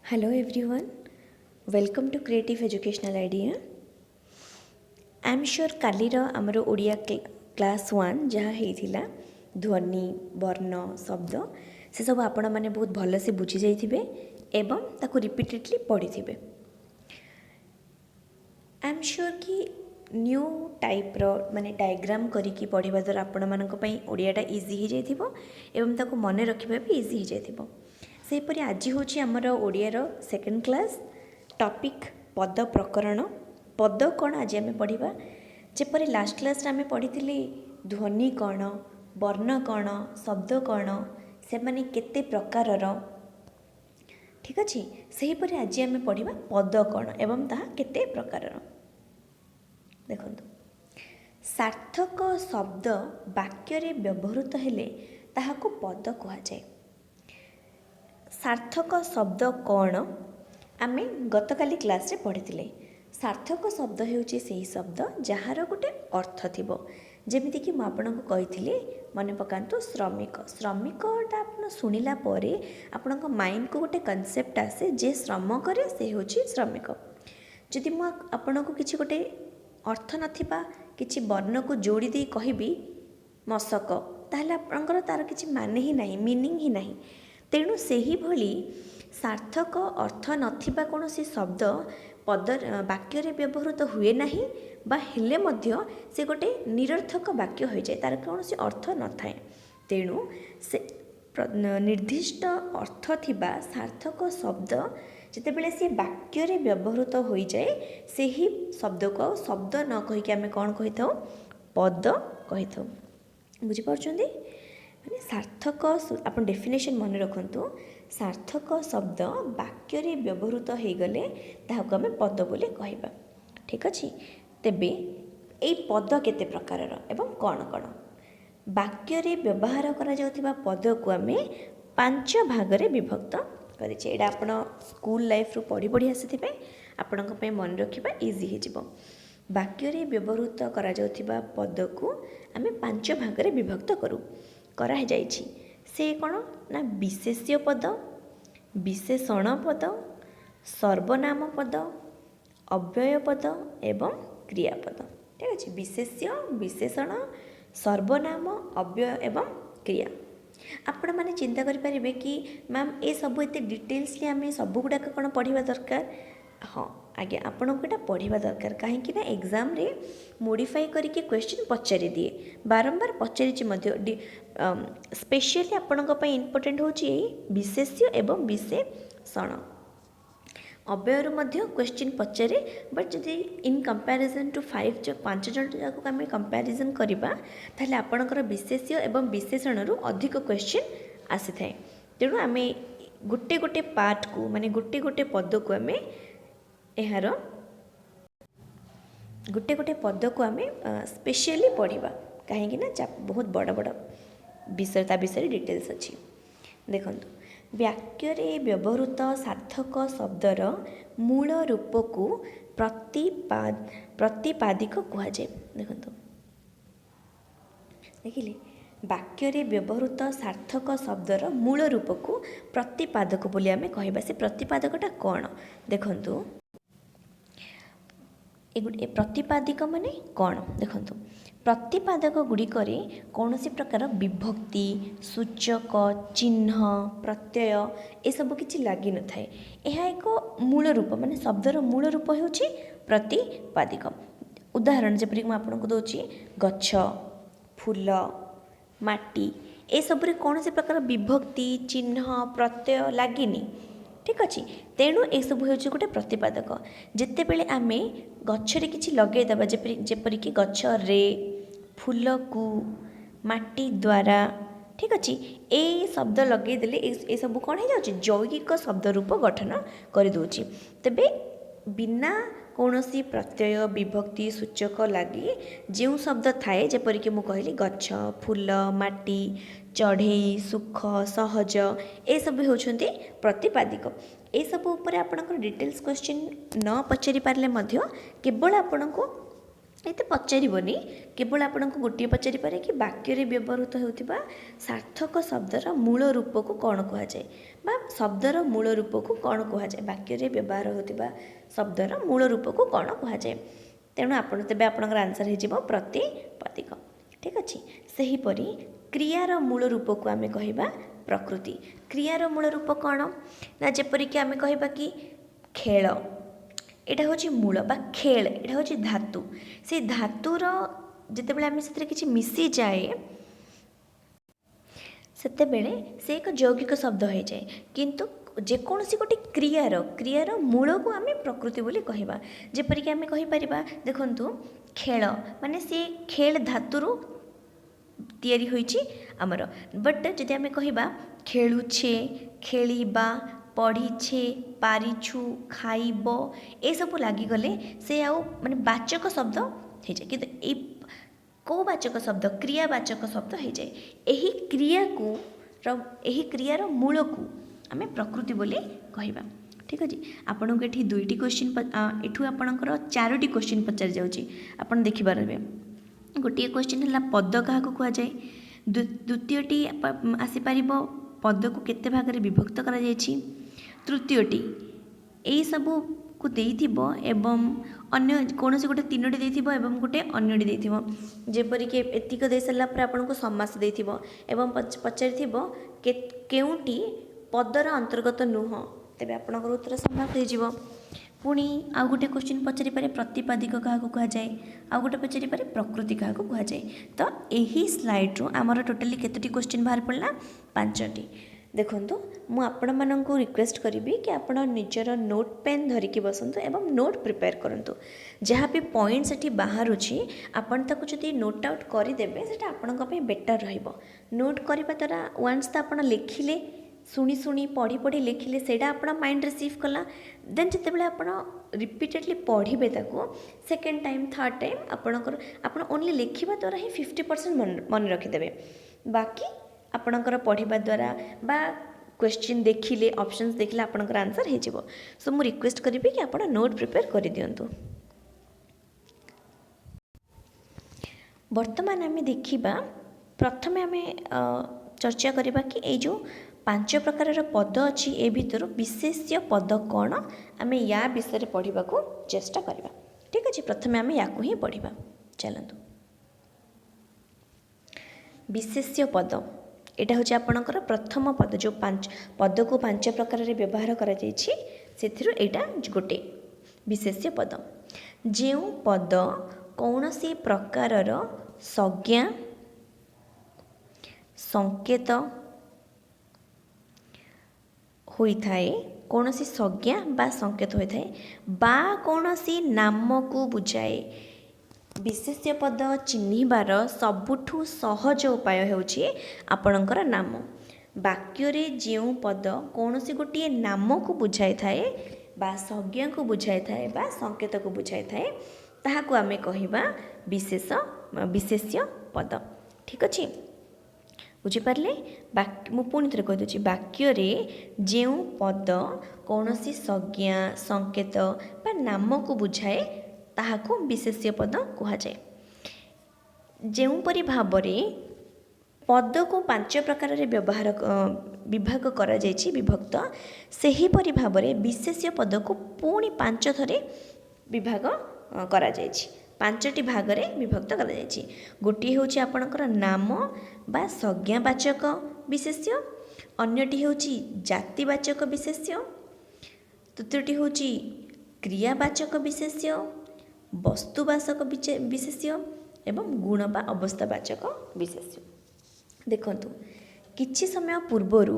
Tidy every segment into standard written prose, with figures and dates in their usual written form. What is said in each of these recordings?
Hello everyone, welcome to Creative Educational Idea. I am sure କାଲିର ଆମର Odia class 1 ଯାହା ହେଇଥିଲା ଧ୍ୱନି ବର୍ଣ୍ଣ ଶବ୍ଦ ସେସବୁ ଆପଣମାନେ ବହୁତ ଭଲସେ ବୁଝି ଯାଇଥିବେ ଏବଂ ତାକୁ ରିପିଟେଡ଼ଲି ପଢ଼ିଥିବେ। ଆଇ ଏମ୍ ସିଓର କି ନ୍ୟୁ ଟାଇପ୍ର ମାନେ ଡାଇଗ୍ରାମ୍ କରିକି ପଢ଼ିବା ଦ୍ୱାରା ଆପଣମାନଙ୍କ ପାଇଁ ଓଡ଼ିଆଟା ଇଜି ହେଇଯାଇଥିବ ଏବଂ ତାକୁ ମନେ ରଖିବା ବି ଇଜି ହେଇଯାଇଥିବ। ସେହିପରି ଆଜି ହେଉଛି ଆମର ଓଡ଼ିଆର ସେକେଣ୍ଡ କ୍ଲାସ୍ ଟପିକ୍ ପଦ ପ୍ରକରଣ। ପଦ କ'ଣ ଆଜି ଆମେ ପଢ଼ିବା, ଯେପରି ଲାଷ୍ଟ କ୍ଲାସ୍ରେ ଆମେ ପଢ଼ିଥିଲେ ଧ୍ୱନି କ'ଣ, ବର୍ଣ୍ଣ କ'ଣ, ଶବ୍ଦ କ'ଣ, ସେମାନେ କେତେ ପ୍ରକାରର, ଠିକ୍ ଅଛି। ସେହିପରି ଆଜି ଆମେ ପଢ଼ିବା ପଦ କ'ଣ ଏବଂ ତାହା କେତେ ପ୍ରକାରର। ଦେଖନ୍ତୁ, ସାର୍ଥକ ଶବ୍ଦ ବାକ୍ୟରେ ବ୍ୟବହୃତ ହେଲେ ତାହାକୁ ପଦ କୁହାଯାଏ। ସାର୍ଥକ ଶବ୍ଦ କ'ଣ ଆମେ ଗତକାଲି କ୍ଲାସ୍ରେ ପଢ଼ିଥିଲେ। ସାର୍ଥକ ଶବ୍ଦ ହେଉଛି ସେହି ଶବ୍ଦ ଯାହାର ଗୋଟେ ଅର୍ଥ ଥିବ। ଯେମିତିକି ମୁଁ ଆପଣଙ୍କୁ କହିଥିଲି, ମନେ ପକାନ୍ତୁ ଶ୍ରମିକ। ଶ୍ରମିକଟା ଆପଣ ଶୁଣିଲା ପରେ ଆପଣଙ୍କ ମାଇଣ୍ଡକୁ ଗୋଟେ କନସେପ୍ଟ ଆସେ ଯେ ଶ୍ରମ କରେ ସେ ହେଉଛି ଶ୍ରମିକ। ଯଦି ମୁଁ ଆପଣଙ୍କୁ କିଛି ଗୋଟେ ଅର୍ଥ ନଥିବା କିଛି ବର୍ଣ୍ଣକୁ ଯୋଡ଼ି ଦେଇ କହିବି ମଶକ, ତାହେଲେ ଆପଣଙ୍କର ତା'ର କିଛି ମାନେ ହିଁ ନାହିଁ, ମିନିଂ ହିଁ ନାହିଁ। ତେଣୁ ସେହିଭଳି ସାର୍ଥକ ଅର୍ଥ ନଥିବା କୌଣସି ଶବ୍ଦ ବାକ୍ୟରେ ବ୍ୟବହୃତ ହୁଏ ନାହିଁ ବା ହେଲେ ମଧ୍ୟ ସେ ଗୋଟେ ନିରର୍ଥକ ବାକ୍ୟ ହୋଇଯାଏ, ତା'ର କୌଣସି ଅର୍ଥ ନଥାଏ। ତେଣୁ ସେ ନିର୍ଦ୍ଦିଷ୍ଟ ଅର୍ଥ ଥିବା ସାର୍ଥକ ଶବ୍ଦ ଯେତେବେଳେ ସେ ବାକ୍ୟରେ ବ୍ୟବହୃତ ହୋଇଯାଏ ସେହି ଶବ୍ଦକୁ ଆଉ ଶବ୍ଦ ନ କହିକି ଆମେ କ'ଣ କହିଥାଉ, ପଦ କହିଥାଉ। ବୁଝିପାରୁଛନ୍ତି? ମାନେ ସାର୍ଥକ, ଆପଣ ଡେଫିନେସନ୍ ମନେ ରଖନ୍ତୁ। ସାର୍ଥକ ଶବ୍ଦ ବାକ୍ୟରେ ବ୍ୟବହୃତ ହୋଇଗଲେ ତାହାକୁ ଆମେ ପଦ ବୋଲି କହିବା, ଠିକ୍ ଅଛି। ତେବେ ଏଇ ପଦ କେତେ ପ୍ରକାରର ଏବଂ କ'ଣ କ'ଣ? ବାକ୍ୟରେ ବ୍ୟବହାର କରାଯାଉଥିବା ପଦକୁ ଆମେ 5 ଭାଗରେ ବିଭକ୍ତ କରିଛେ। ଏଇଟା ଆପଣ ସ୍କୁଲ ଲାଇଫ୍ରୁ ପଢ଼ି ଆସିଥିବେ, ଆପଣଙ୍କ ପାଇଁ ମନେ ରଖିବା ଇଜି ହେଇଯିବ। ବାକ୍ୟରେ ବ୍ୟବହୃତ କରାଯାଉଥିବା ପଦକୁ ଆମେ 5 ଭାଗରେ ବିଭକ୍ତ କରାଯାଇଛି। ସେ କ'ଣ ନା ବିଶେଷ୍ୟ ପଦ, ବିଶେଷଣ ପଦ, ସର୍ବନାମ ପଦ, ଅବ୍ୟୟ ପଦ ଏବଂ କ୍ରିୟାପଦ। ଠିକ୍ ଅଛି। ବିଶେଷ୍ୟ, ବିଶେଷଣ, ସର୍ବନାମ, ଅବ୍ୟୟ ଏବଂ କ୍ରିୟା। ଆପଣମାନେ ଚିନ୍ତା କରିପାରିବେ କି ମ୍ୟାମ୍ ଏସବୁ ଏତେ ଡିଟେଲ୍ସଲି ଆମେ ସବୁଗୁଡ଼ାକ କ'ଣ ପଢ଼ିବା ଦରକାର? ହଁ ଆଜ୍ଞା, ଆପଣଙ୍କୁ ଏଇଟା ପଢ଼ିବା ଦରକାର। କାହିଁକି ନା ଏକ୍ଜାମ୍ରେ ମୋଡ଼ିଫାଇ କରିକି କ୍ୱେଶ୍ଚିନ୍ ପଚାରି ଦିଏ, ବାରମ୍ବାର ପଚାରିଛି ମଧ୍ୟ। ସ୍ପେଶିଆଲି ଆପଣଙ୍କ ପାଇଁ ଇମ୍ପୋର୍ଟାଣ୍ଟ ହେଉଛି ଏଇ ବିଶେଷ୍ୟ ଏବଂ ବିଶେଷଣ। ଅବ୍ୟୟରୁ ମଧ୍ୟ କ୍ୱେଶ୍ଚିନ୍ ପଚାରେ, ବଟ୍ ଯଦି ଇନ୍ କମ୍ପାରିଜନ୍ ଟୁ 5 ଜଣ ଯାକୁ ଆମେ କମ୍ପାରିଜନ୍ କରିବା ତାହେଲେ ଆପଣଙ୍କର ବିଶେଷ୍ୟ ଏବଂ ବିଶେଷଣରୁ ଅଧିକ କ୍ୱେଶ୍ଚିନ୍ ଆସିଥାଏ। ତେଣୁ ଆମେ ଗୋଟେ ଗୋଟେ ପାର୍ଟକୁ ମାନେ ଗୋଟେ ଗୋଟେ ପଦକୁ ଆମେ ଏହାର ଗୋଟେ ପଦକୁ ଆମେ ସ୍ପେଶିଆଲି ପଢ଼ିବା, କାହିଁକି ନା ବହୁତ ବଡ଼ ବଡ଼ ବିଷୟ ତା ବିଷୟରେ ଡିଟେଲ୍ସ ଅଛି। ଦେଖନ୍ତୁ, ବାକ୍ୟରେ ବ୍ୟବହୃତ ସାର୍ଥକ ଶବ୍ଦର ମୂଳ ରୂପକୁ ପ୍ରତିପାଦିକ କୁହାଯାଏ। ଦେଖନ୍ତୁ, ଦେଖିଲେ, ବାକ୍ୟରେ ବ୍ୟବହୃତ ସାର୍ଥକ ଶବ୍ଦର ମୂଳ ରୂପକୁ ପ୍ରତିପାଦକ ବୋଲି ଆମେ କହିବା। ସେ ପ୍ରତିପାଦକଟା କ'ଣ? ଦେଖନ୍ତୁ, ଏ ପ୍ରତିପାଦିକ ମାନେ କ'ଣ? ଦେଖନ୍ତୁ, ପ୍ରତିପାଦକ ଗୁଡ଼ିକରେ କୌଣସି ପ୍ରକାର ବିଭକ୍ତି, ସୂଚକ, ଚିହ୍ନ, ପ୍ରତ୍ୟୟ ଏସବୁ କିଛି ଲାଗିନଥାଏ। ଏହା ଏକ ମୂଳ ରୂପ, ମାନେ ଶବ୍ଦର ମୂଳ ରୂପ ହେଉଛି ପ୍ରତିପାଦିକ। ଉଦାହରଣ ଯେପରିକି ମୁଁ ଆପଣଙ୍କୁ ଦେଉଛି, ଗଛ, ଫୁଲ, ମାଟି, ଏସବୁରେ କୌଣସି ପ୍ରକାର ବିଭକ୍ତି, ଚିହ୍ନ, ପ୍ରତ୍ୟୟ ଲାଗିନି, ଠିକ୍ ଅଛି। ତେଣୁ ଏସବୁ ହେଉଛି ଗୋଟେ ପ୍ରତିପାଦକ। ଯେତେବେଳେ ଆମେ ଗଛରେ କିଛି ଲଗାଇଦେବା, ଯେପରିକି ଗଛରେ, ଫୁଲକୁ, ମାଟି ଦ୍ୱାରା, ଠିକ୍ ଅଛି, ଏଇ ଶବ୍ଦ ଲଗାଇଦେଲେ ଏସବୁ କ'ଣ ହେଇଯାଉଛି, ଯୌଗିକ ଶବ୍ଦ ରୂପ ଗଠନ କରିଦେଉଛି। ତେବେ ବିନା କୌଣସି ପ୍ରତ୍ୟୟ, ବିଭକ୍ତି, ସୂଚକ ଲାଗି ଯେଉଁ ଶବ୍ଦ ଥାଏ, ଯେପରିକି ମୁଁ କହିଲି ଗଛ, ଫୁଲ, ମାଟି, ଚଢ଼େଇ, ସୁଖ, ସହଜ, ଏସବୁ ହେଉଛନ୍ତି ପ୍ରତିପାଦିକ। ଏସବୁ ଉପରେ ଆପଣଙ୍କର ଡିଟେଲ୍ସ କ୍ୱେଶ୍ଚିନ୍ ନ ପଚାରି ପାରିଲେ ମଧ୍ୟ କେବଳ ଆପଣଙ୍କୁ ଏତେ ପଚାରିବନି, କେବଳ ଆପଣଙ୍କୁ ଗୋଟିଏ ପଚାରିପାରେ କି ବାକ୍ୟରେ ବ୍ୟବହୃତ ହେଉଥିବା ସାର୍ଥକ ଶବ୍ଦର ମୂଳ ରୂପକୁ କ'ଣ କୁହାଯାଏ, ବା ଶବ୍ଦର ମୂଳ ରୂପକୁ କ'ଣ କୁହାଯାଏ, ବାକ୍ୟରେ ବ୍ୟବହାର ହେଉଥିବା ଶବ୍ଦର ମୂଳ ରୂପକୁ କ'ଣ କୁହାଯାଏ। ତେଣୁ ଆପଣ ତେବେ ଆପଣଙ୍କର ଆନ୍ସର୍ ହେଇଯିବ ପ୍ରତିପଦିକ। ଠିକ୍ ଅଛି। ସେହିପରି କ୍ରିୟାର ମୂଳ ରୂପକୁ ଆମେ କହିବା ପ୍ରକୃତି। କ୍ରିୟାର ମୂଳ ରୂପ କ'ଣ ନା, ଯେପରିକି ଆମେ କହିବା କି ଖେଳ, ଏଇଟା ହେଉଛି ମୂଳ, ବା ଖେଳ ଏଇଟା ହେଉଛି ଧାତୁ। ସେଇ ଧାତୁର ଯେତେବେଳେ ଆମେ ସେଥିରେ କିଛି ମିଶିଯାଏ ସେତେବେଳେ ସେ ଏକ ଯୌଗିକ ଶବ୍ଦ ହୋଇଯାଏ। କିନ୍ତୁ ଯେକୌଣସି ଗୋଟେ କ୍ରିୟାର ମୂଳକୁ ଆମେ ପ୍ରକୃତି ବୋଲି କହିବା। ଯେପରିକି ଆମେ କହିପାରିବା, ଦେଖନ୍ତୁ ଖେଳ ମାନେ ସେ ଖେଳ ଧାତୁରୁ ତିଆରି ହୋଇଛି ଆମର। ବଟ୍ ଯଦି ଆମେ କହିବା ଖେଳୁଛେ, ଖେଳିବା, ପଢ଼ିଛେ, ପାରିଛୁ, ଖାଇବ, ଏସବୁ ଲାଗିଗଲେ ସେ ଆଉ ମାନେ ବାଚକ ଶବ୍ଦ ହେଇଯାଏ। କିନ୍ତୁ ଏଇ କେଉଁ ବାଚକ ଶବ୍ଦ? କ୍ରିୟାବାଚକ ଶବ୍ଦ ହେଇଯାଏ। ଏହି କ୍ରିୟାର ମୂଳକୁ ଆମେ ପ୍ରକୃତି ବୋଲି କହିବା। ଠିକ୍ ଅଛି। ଆପଣଙ୍କୁ ଏଠି ଦୁଇଟି କ୍ୱେଶ୍ଚିନ୍, ଏଠୁ ଆପଣଙ୍କର 4ଟି କ୍ୱେଶ୍ଚିନ୍ ପଚାରି ଯାଉଛି, ଆପଣ ଦେଖିପାରିବେ। ଗୋଟିଏ କ୍ୱେଶ୍ଚିନ୍ ହେଲା ପଦ କାହାକୁ କୁହାଯାଏ। ଦ୍ୱିତୀୟଟି ଆସିପାରିବ ପଦକୁ କେତେ ଭାଗରେ ବିଭକ୍ତ କରାଯାଇଛି। ତୃତୀୟଟି ଏହିସବୁକୁ ଦେଇଥିବ ଏବଂ ଅନ୍ୟ କୌଣସି ଗୋଟେ 3ଟି ଦେଇଥିବ ଏବଂ ଗୋଟେ ଅନ୍ୟଟି ଦେଇଥିବ। ଯେପରିକି ଏତିକ ଦେଇସାରିଲା ପରେ ଆପଣଙ୍କୁ ସମାସ ଦେଇଥିବ ଏବଂ ପଚାରିଥିବ କେଉଁଟି ପଦର ଅନ୍ତର୍ଗତ ନୁହଁ, ତେବେ ଆପଣଙ୍କର ଉତ୍ତର ସମାସ ହେଇଯିବ। ପୁଣି ଆଉ ଗୋଟେ କ୍ୱେଶ୍ଚିନ୍ ପଚାରିପାରେ ପ୍ରତିପାଦିକ କାହାକୁ କୁହାଯାଏ, ଆଉ ଗୋଟେ ପଚାରିପାରେ ପ୍ରକୃତି କାହାକୁ କୁହାଯାଏ। ତ ଏହି ସ୍ଲାଇଡ଼୍ରୁ ଆମର ଟୋଟାଲି କେତୋଟି କ୍ୱେଶ୍ଚିନ୍ ବାହାରି ପଡ଼ିଲା? 5ଟି। ଦେଖନ୍ତୁ, ମୁଁ ଆପଣମାନଙ୍କୁ ରିକ୍ୱେଷ୍ଟ କରିବି କି ଆପଣ ନିଜର ନୋଟ୍ ପେନ୍ ଧରିକି ବସନ୍ତୁ ଏବଂ ନୋଟ୍ ପ୍ରିପେୟାର କରନ୍ତୁ। ଯାହା ବି ପଏଣ୍ଟ ସେଠି ବାହାରୁଛି ଆପଣ ତାକୁ ଯଦି ନୋଟ୍ ଆଉଟ୍ କରିଦେବେ ସେଇଟା ଆପଣଙ୍କ ପାଇଁ ବେଟର୍ ରହିବ। ନୋଟ୍ କରିବା ଦ୍ୱାରା ୱାନ୍ସ ତ ଆପଣ ଲେଖିଲେ, ଶୁଣି ପଢ଼ି ଲେଖିଲେ, ସେଇଟା ଆପଣ ମାଇଣ୍ଡ ରିସିଭ୍ କଲା। ଦେନ୍ ଯେତେବେଳେ ଆପଣ ରିପିଟେଡ଼ଲି ପଢ଼ିବେ ତାକୁ ସେକେଣ୍ଡ ଟାଇମ୍, ଥାର୍ଡ଼ ଟାଇମ୍, ଆପଣ ଓନ୍ଲି ଲେଖିବା ଦ୍ୱାରା ହିଁ 50% ମନେ ରଖିଦେବେ। ବାକି ଆପଣଙ୍କର ପଢ଼ିବା ଦ୍ୱାରା ବା କ୍ୱେଶ୍ଚିନ୍ ଦେଖିଲେ, ଅପସନ୍ସ ଦେଖିଲେ ଆପଣଙ୍କର ଆନ୍ସର୍ ହେଇଯିବ। ସୋ ମୁଁ ରିକ୍ୱେଷ୍ଟ କରିବି କି ଆପଣ ନୋଟ୍ ପ୍ରିପେୟାର କରିଦିଅନ୍ତୁ। ବର୍ତ୍ତମାନ ଆମେ ଦେଖିବା, ପ୍ରଥମେ ଆମେ ଚର୍ଚ୍ଚା କରିବା କି ଏଇ ଯେଉଁ 5 ପ୍ରକାରର ପଦ ଅଛି ଏ ଭିତରୁ ବିଶେଷ୍ୟ ପଦ କ'ଣ, ଆମେ ୟା ବିଷୟରେ ପଢ଼ିବାକୁ ଚେଷ୍ଟା କରିବା। ଠିକ୍ ଅଛି। ପ୍ରଥମେ ଆମେ ୟାକୁ ହିଁ ପଢ଼ିବା। ଚାଲନ୍ତୁ। ବିଶେଷ୍ୟ ପଦ, ଏଇଟା ହେଉଛି ଆପଣଙ୍କର ପ୍ରଥମ ପଦ। ଯେଉଁ ପଦକୁ 5 ପ୍ରକାରରେ ବ୍ୟବହାର କରାଯାଇଛି ସେଥିରୁ ଏଇଟା ଗୋଟେ ବିଶେଷ୍ୟ ପଦ। ଯେଉଁ ପଦ କୌଣସି ପ୍ରକାରର ସଂଜ୍ଞା, ସଂକେତ ହୋଇଥାଏ, କୌଣସି ସଂଜ୍ଞା ବା ସଂକେତ ହୋଇଥାଏ ବା କୌଣସି ନାମକୁ ବୁଝାଏ। ବିଶେଷ୍ୟ ପଦ ଚିହ୍ନିବାର ସବୁଠୁ ସହଜ ଉପାୟ ହେଉଛି ଆପଣଙ୍କର ନାମ। ବାକ୍ୟରେ ଯେଉଁ ପଦ କୌଣସି ଗୋଟିଏ ନାମକୁ ବୁଝାଇଥାଏ ବା ସଂଜ୍ଞାକୁ ବୁଝାଇଥାଏ ବା ସଂକେତକୁ ବୁଝାଇଥାଏ ତାହାକୁ ଆମେ କହିବା ବିଶେଷ୍ୟ ପଦ। ଠିକ୍ ଅଛି। ବୁଝିପାରିଲେ? ମୁଁ ପୁଣି ଥରେ କହିଦେଉଛି, ବାକ୍ୟରେ ଯେଉଁ ପଦ କୌଣସି ସଂଜ୍ଞା, ସଂକେତ ବା ନାମକୁ ବୁଝାଏ ତାହାକୁ ବିଶେଷ୍ୟ ପଦ କୁହାଯାଏ। ଯେଉଁପରି ଭାବରେ ପଦକୁ 5 ପ୍ରକାରରେ ବିଭାଗ କରାଯାଇଛି, ବିଭକ୍ତ, ସେହିପରି ଭାବରେ ବିଶେଷ୍ୟ ପଦକୁ ପୁଣି 5 ଥରେ ବିଭାଗ କରାଯାଇଛି। 5ଟି ଭାଗରେ ବିଭକ୍ତ କରାଯାଇଛି। ଗୋଟିଏ ହେଉଛି ଆପଣଙ୍କର ନାମ ବା ସଂଜ୍ଞାବାଚକ ବିଶେଷ୍ୟ, ଅନ୍ୟଟି ହେଉଛି ଜାତିବାଚକ ବିଶେଷ୍ୟ, ତୃତୀୟଟି ହେଉଛି କ୍ରିୟାବାଚକ ବିଶେଷ୍ୟ, ବସ୍ତୁବାଚକ ବିଶେଷ୍ୟ ଏବଂ ଗୁଣ ବା ଅବସ୍ଥାବାଚକ ବିଶେଷ୍ୟ। ଦେଖନ୍ତୁ, କିଛି ସମୟ ପୂର୍ବରୁ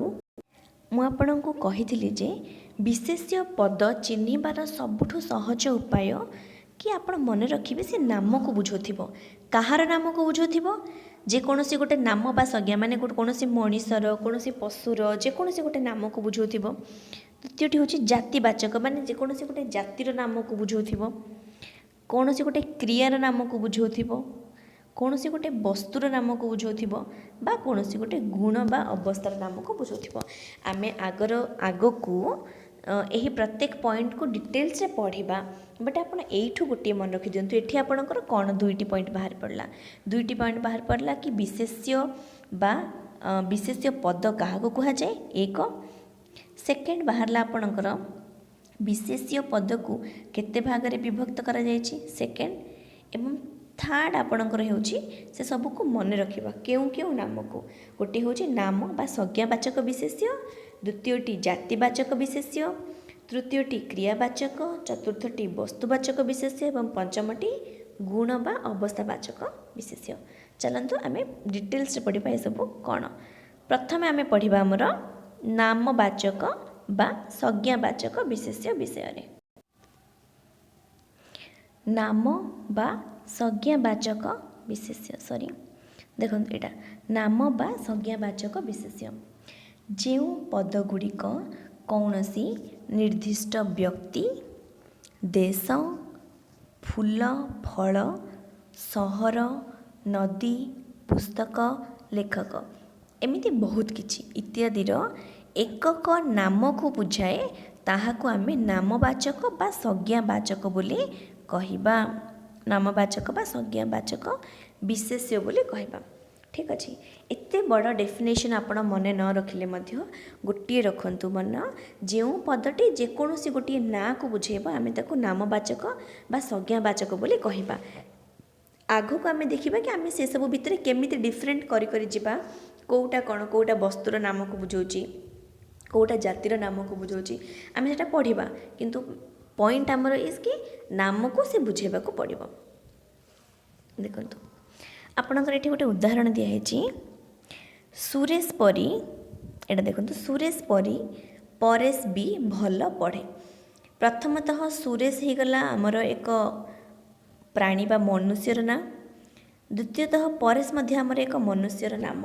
ମୁଁ ଆପଣଙ୍କୁ କହିଥିଲି ଯେ ବିଶେଷ୍ୟ ପଦ ଚିହ୍ନିବାର ସବୁଠୁ ସହଜ ଉପାୟ କି ଆପଣ ମନେ ରଖିବେ ସେ ନାମକୁ ବୁଝାଉଥିବ। କାହାର ନାମକୁ ବୁଝାଉଥିବ? ଯେକୌଣସି ଗୋଟେ ନାମ ବା ସଂଜ୍ଞା, ମାନେ କୌଣସି ମଣିଷର, କୌଣସି ପଶୁର, ଯେକୌଣସି ଗୋଟେ ନାମକୁ ବୁଝାଉଥିବ। ତୃତୀୟଟି ହେଉଛି ଜାତିବାଚକ, ମାନେ ଯେକୌଣସି ଗୋଟେ ଜାତିର ନାମକୁ ବୁଝାଉଥିବ। କୌଣସି ଗୋଟେ କ୍ରିୟାର ନାମକୁ ବୁଝାଉଥିବ, କୌଣସି ଗୋଟେ ବସ୍ତୁର ନାମକୁ ବୁଝାଉଥିବ ବା କୌଣସି ଗୋଟେ ଗୁଣ ବା ଅବସ୍ଥାର ନାମକୁ ବୁଝାଉଥିବ। ଆମେ ଆଗକୁ यही प्रत्येक पॉइंट को डिटेल्स रे पढ़िबा बट आपण एठू गोटे मन रखि दियंतु एठी आपणकर कोन दुईटी पॉइंट बाहर पड़ला दुईटी पॉइंट बाहर पड़ला कि विशेष्य बा विशेष्य पद काहा को कहा जाए एक सेकेंड बाहरला आपणकर विशेष्य पद को केते भाग रे विभक्त करा जायछि सेकेंड एवं थर्ड आपणकर होउछि से सब को मन रखिबा केउ केउ नाम को गोटे होउछि नाम बा संज्ञावाचक विशेष्य द्वितीयटी जातिवाचक विशेष्य तृतीयटी क्रियावाचक चतुर्थटी वस्तुवाचक विशेष्य एवं पंचमटी गुण बा अवस्थावाचक विशेष्य चलंतु आमे डिटेल्स पढ़िबा ए सब कोन प्रथम आमे पढ़िबा हमर नामवाचक बा संज्ञावाचक विशेष्य विषय रे नाम बा संज्ञावाचक विशेष्य सॉरी देखो एटा नाम बा संज्ञावाचक विशेष्य ଯେଉଁ ପଦଗୁଡ଼ିକ କୌଣସି ନିର୍ଦ୍ଦିଷ୍ଟ ବ୍ୟକ୍ତି ଦେଶ ଫୁଲ ଫଳ ସହର ନଦୀ ପୁସ୍ତକ ଲେଖକ ଏମିତି ବହୁତ କିଛି ଇତ୍ୟାଦିର ଏକକ ନାମକୁ ବୁଝାଏ ତାହାକୁ ଆମେ ନାମବାଚକ ବା ସଂଜ୍ଞାବାଚକ ବୋଲି କହିବା ନାମବାଚକ ବା ସଂଜ୍ଞାବାଚକ ବିଶେଷ୍ୟ ବୋଲି କହିବା ठीक अच्छे एते बड़ डेफिनेशन आपण मन न रखिले मध्य गोटे रखंतु मन जो पदटी जेकोसी गोटे ना को बुझेब आम ताको नामवाचक बा संज्ञावाचक बोली कहबा आगो को आम देखा कि आम से सब भितर केमी डिफरेन्ट करी जिबा कोटा कौन कोटा वस्तुर नाम को बुझाऊँगी कोटा जातिर नाम को बुझाऊँगी आम से पढ़ा किंतु पॉइंट आमर इज कि नाम को से बुझेबा को पड़ो देखंतु आपणकर ये गोटे उदाहरण दिखाई सुरेश परी एटा देखो सुरेश परी परेश भी भल पढ़े प्रथमतः सुरेश हो गला आमर एक प्राणी बा मनुष्यर ना द्वितीयतः परेश मध्य आमर एक मनुष्यर नाम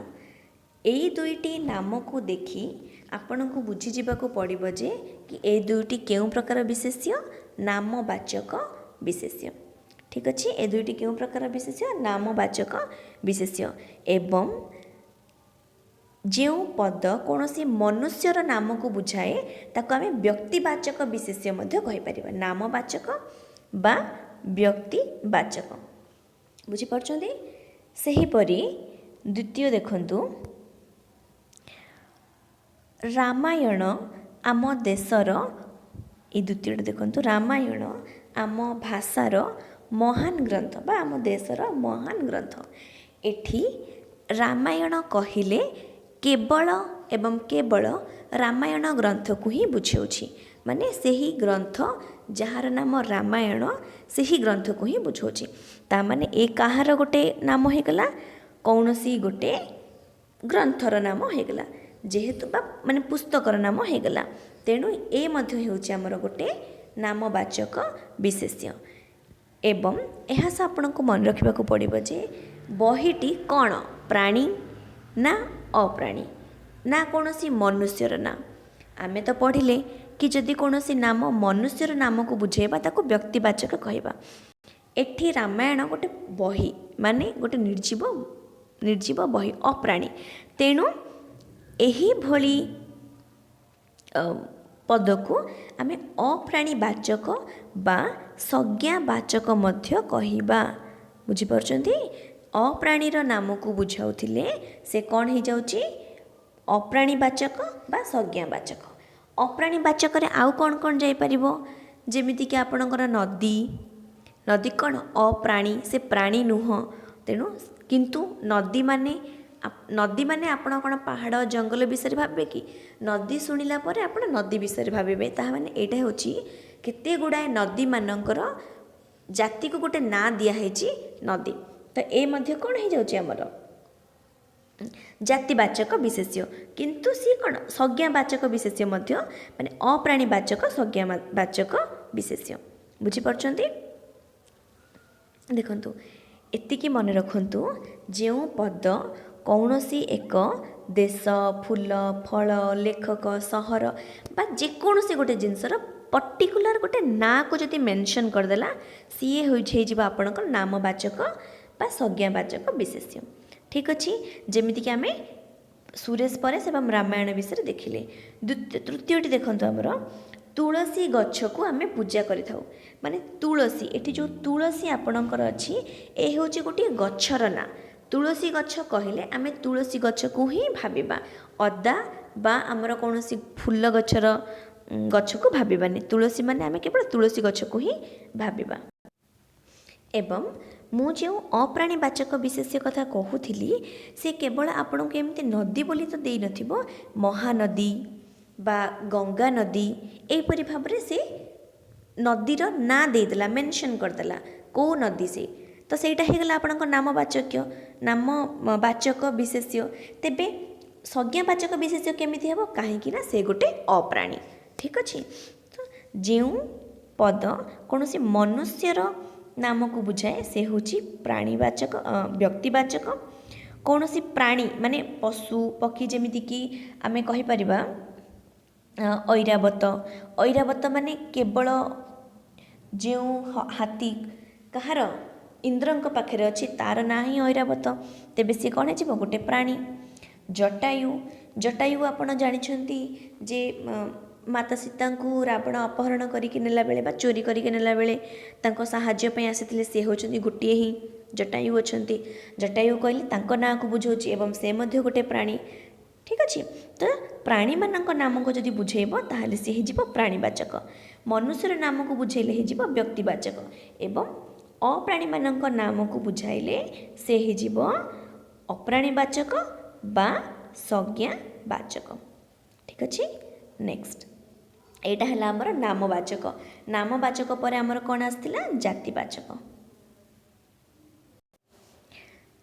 यही दुईटी नाम को देखी आपण को बुझी जावाक पड़ो जे कि ए दुईटी केउ प्रकार विशेष्य नामवाचक विशेष्य ठीक अच्छे ए दुईटी केउ प्रकार विशेष्य नामवाचक विशेष्य एवं जो पद कौन सी मनुष्यर नाम को बुझाए ताको आमे व्यक्तिवाचक विशेष्य मध्य कहि परिबा नामवाचक बा व्यक्तिवाचक बुझी परछन्ती सही परी द्वितीय देखंतु रामायण आम देशर ए द्वितीय देखंतु रामायण आम भाषार महान ग्रंथ बा आम देशर महान ग्रंथ एठी रामायण कहिले केवल एवं केवल रामायण ग्रंथ को ही बुझाऊँगी माने सही ग्रंथ जार नाम रामायण सही ग्रंथ को ही बुझाऊँगी ता माने ए कहार गोटे नाम हो गला कौन सी गोटे ग्रंथर नाम हो गला जेहेतु बा माने पुस्तकर नाम हो गला तेणु ए मध्य होउची हमर गोटे नामवाचक विशेष्य एवं यह से आपण को मन रखा पड़ो जे बहीटी कौन प्राणी ना अप्राणी ना कौन सी मनुष्यर ना आम तो पढ़िले कि जदि कौन सी नाम मनुष्यर नाम को बुझेबा ताको व्यक्तिवाचक कहबा एठी रामायण गोटे बही माने गोटे निर्जीव निर्जीव बही अप्राणी तेणु एही भली पद को आम अप्राणीवाचक बा संज्ञावाचक मध्य कहबा बुझीपारछन्ती अप्राणीर नाम को बुझाउथिले से कौन हो जाउची अप्राणीवाचक बा संज्ञावाचक अप्राणीवाचक रे आउ कौन कौन जाई परिबो जेमिति कि आपणकर नदी नदी कौन अप्राणी से प्राणी नुह तेणु किंतु नदी माने आपण कौन पहाड़ जंगल विषय भावे कि नदी शुणिला परे आपण नदी विषय भावे ताहा माने एटा होची केते गुड़ाए नदी मानकर जाति को गोटे ना दिखाई नदी तो ए मध्य कौन हो जाउची हमर जातिवाचक विशेष्य किंतु सी कौन संज्ञावाचक विशेष्य मध्य माने अप्राणीवाचक संज्ञावाचक विशेष्य बुझीपारछन्ती देखंतु एतिकी मन रखंतु जो पद कौनसी एक देश फूल फल लेखक सहर बा जेकोसी गोटे जिनसर पर्टिकुलर गोटे ना को जदि मेंशन करदेला सीए हो आपणकर नामवाचक बा संज्ञावाचक विशेष्य ठीक अच्छे जमीक आम सुरेश परेश एवं रामायण विषय देखिले तृतीयटी देखो आमर तुलसी गछ को आम पूजा करि थाउ माने तुलसी एठी जो तुलसी आपणकर अच्छी ए हूँ गोटे गछर ना तुलसी गछ कहले आम तुलसी गछ को ही भाविबा अदा बा आमर कौन फूल गछर गछ को भाविबानी तुलसी माने आम केवल तुलसी गछ को ही भाविबा। एवं मु जो अप्राणीवाचक विशेष्य कथा कहूली से केवल आपण को एमती नदी बोली तो दे नथिबो महानदी बा गंगा नदी एपरी भाव से नदीर ना देदेला मेंशन करदेला कौ नदी से तो सहीटा होगला आपण नामवाचक्य नामवाचक विशेष्य तेबे संज्ञावाचक विशेष्य केमिति हेबो काहेकि ना से गोटे अप्राणी ठीक अच्छे। तो जो पद कौन से मनुष्यर नाम को बुझाए से हूँ प्राणीवाचक व्यक्तिवाचक कौन सी प्राणी माने पशु पक्षी जमीक आम कहीपर ऐरावत ऐरावत माने केवल जो हाथी कहार इंद्रंक पाखे अच्छी तार ना ही ऐरावत तेबे सी कौन हो गोटे प्राणी। जटायु जटायु आपण जानिछंती जे माता सीता को रावण अपहरण करके नेला बेले बा चोरी करके नेला बेले तांको सहाय्य पे आसीथिले से होचंती गोटे ही जटायु अछंती जटायु कहली तांको ना को बुझौची एवं से मध्य गोटे प्राणी ठीक अच्छे। तो प्राणी मानक नाम को जदि बुझेब ताहले से हो प्राणीवाचक मनुष्यर नाम को बुझेले हो व्यक्तिवाचक एवं अप्राणी मानक नाम को बुझाइले से हो अप्राणीवाचक बा संज्ञावाचक ठीक अच्छे। नेक्स्ट एटा है आमर नामवाचक नामवाचक पर आमर कौन आसला जातिवाचक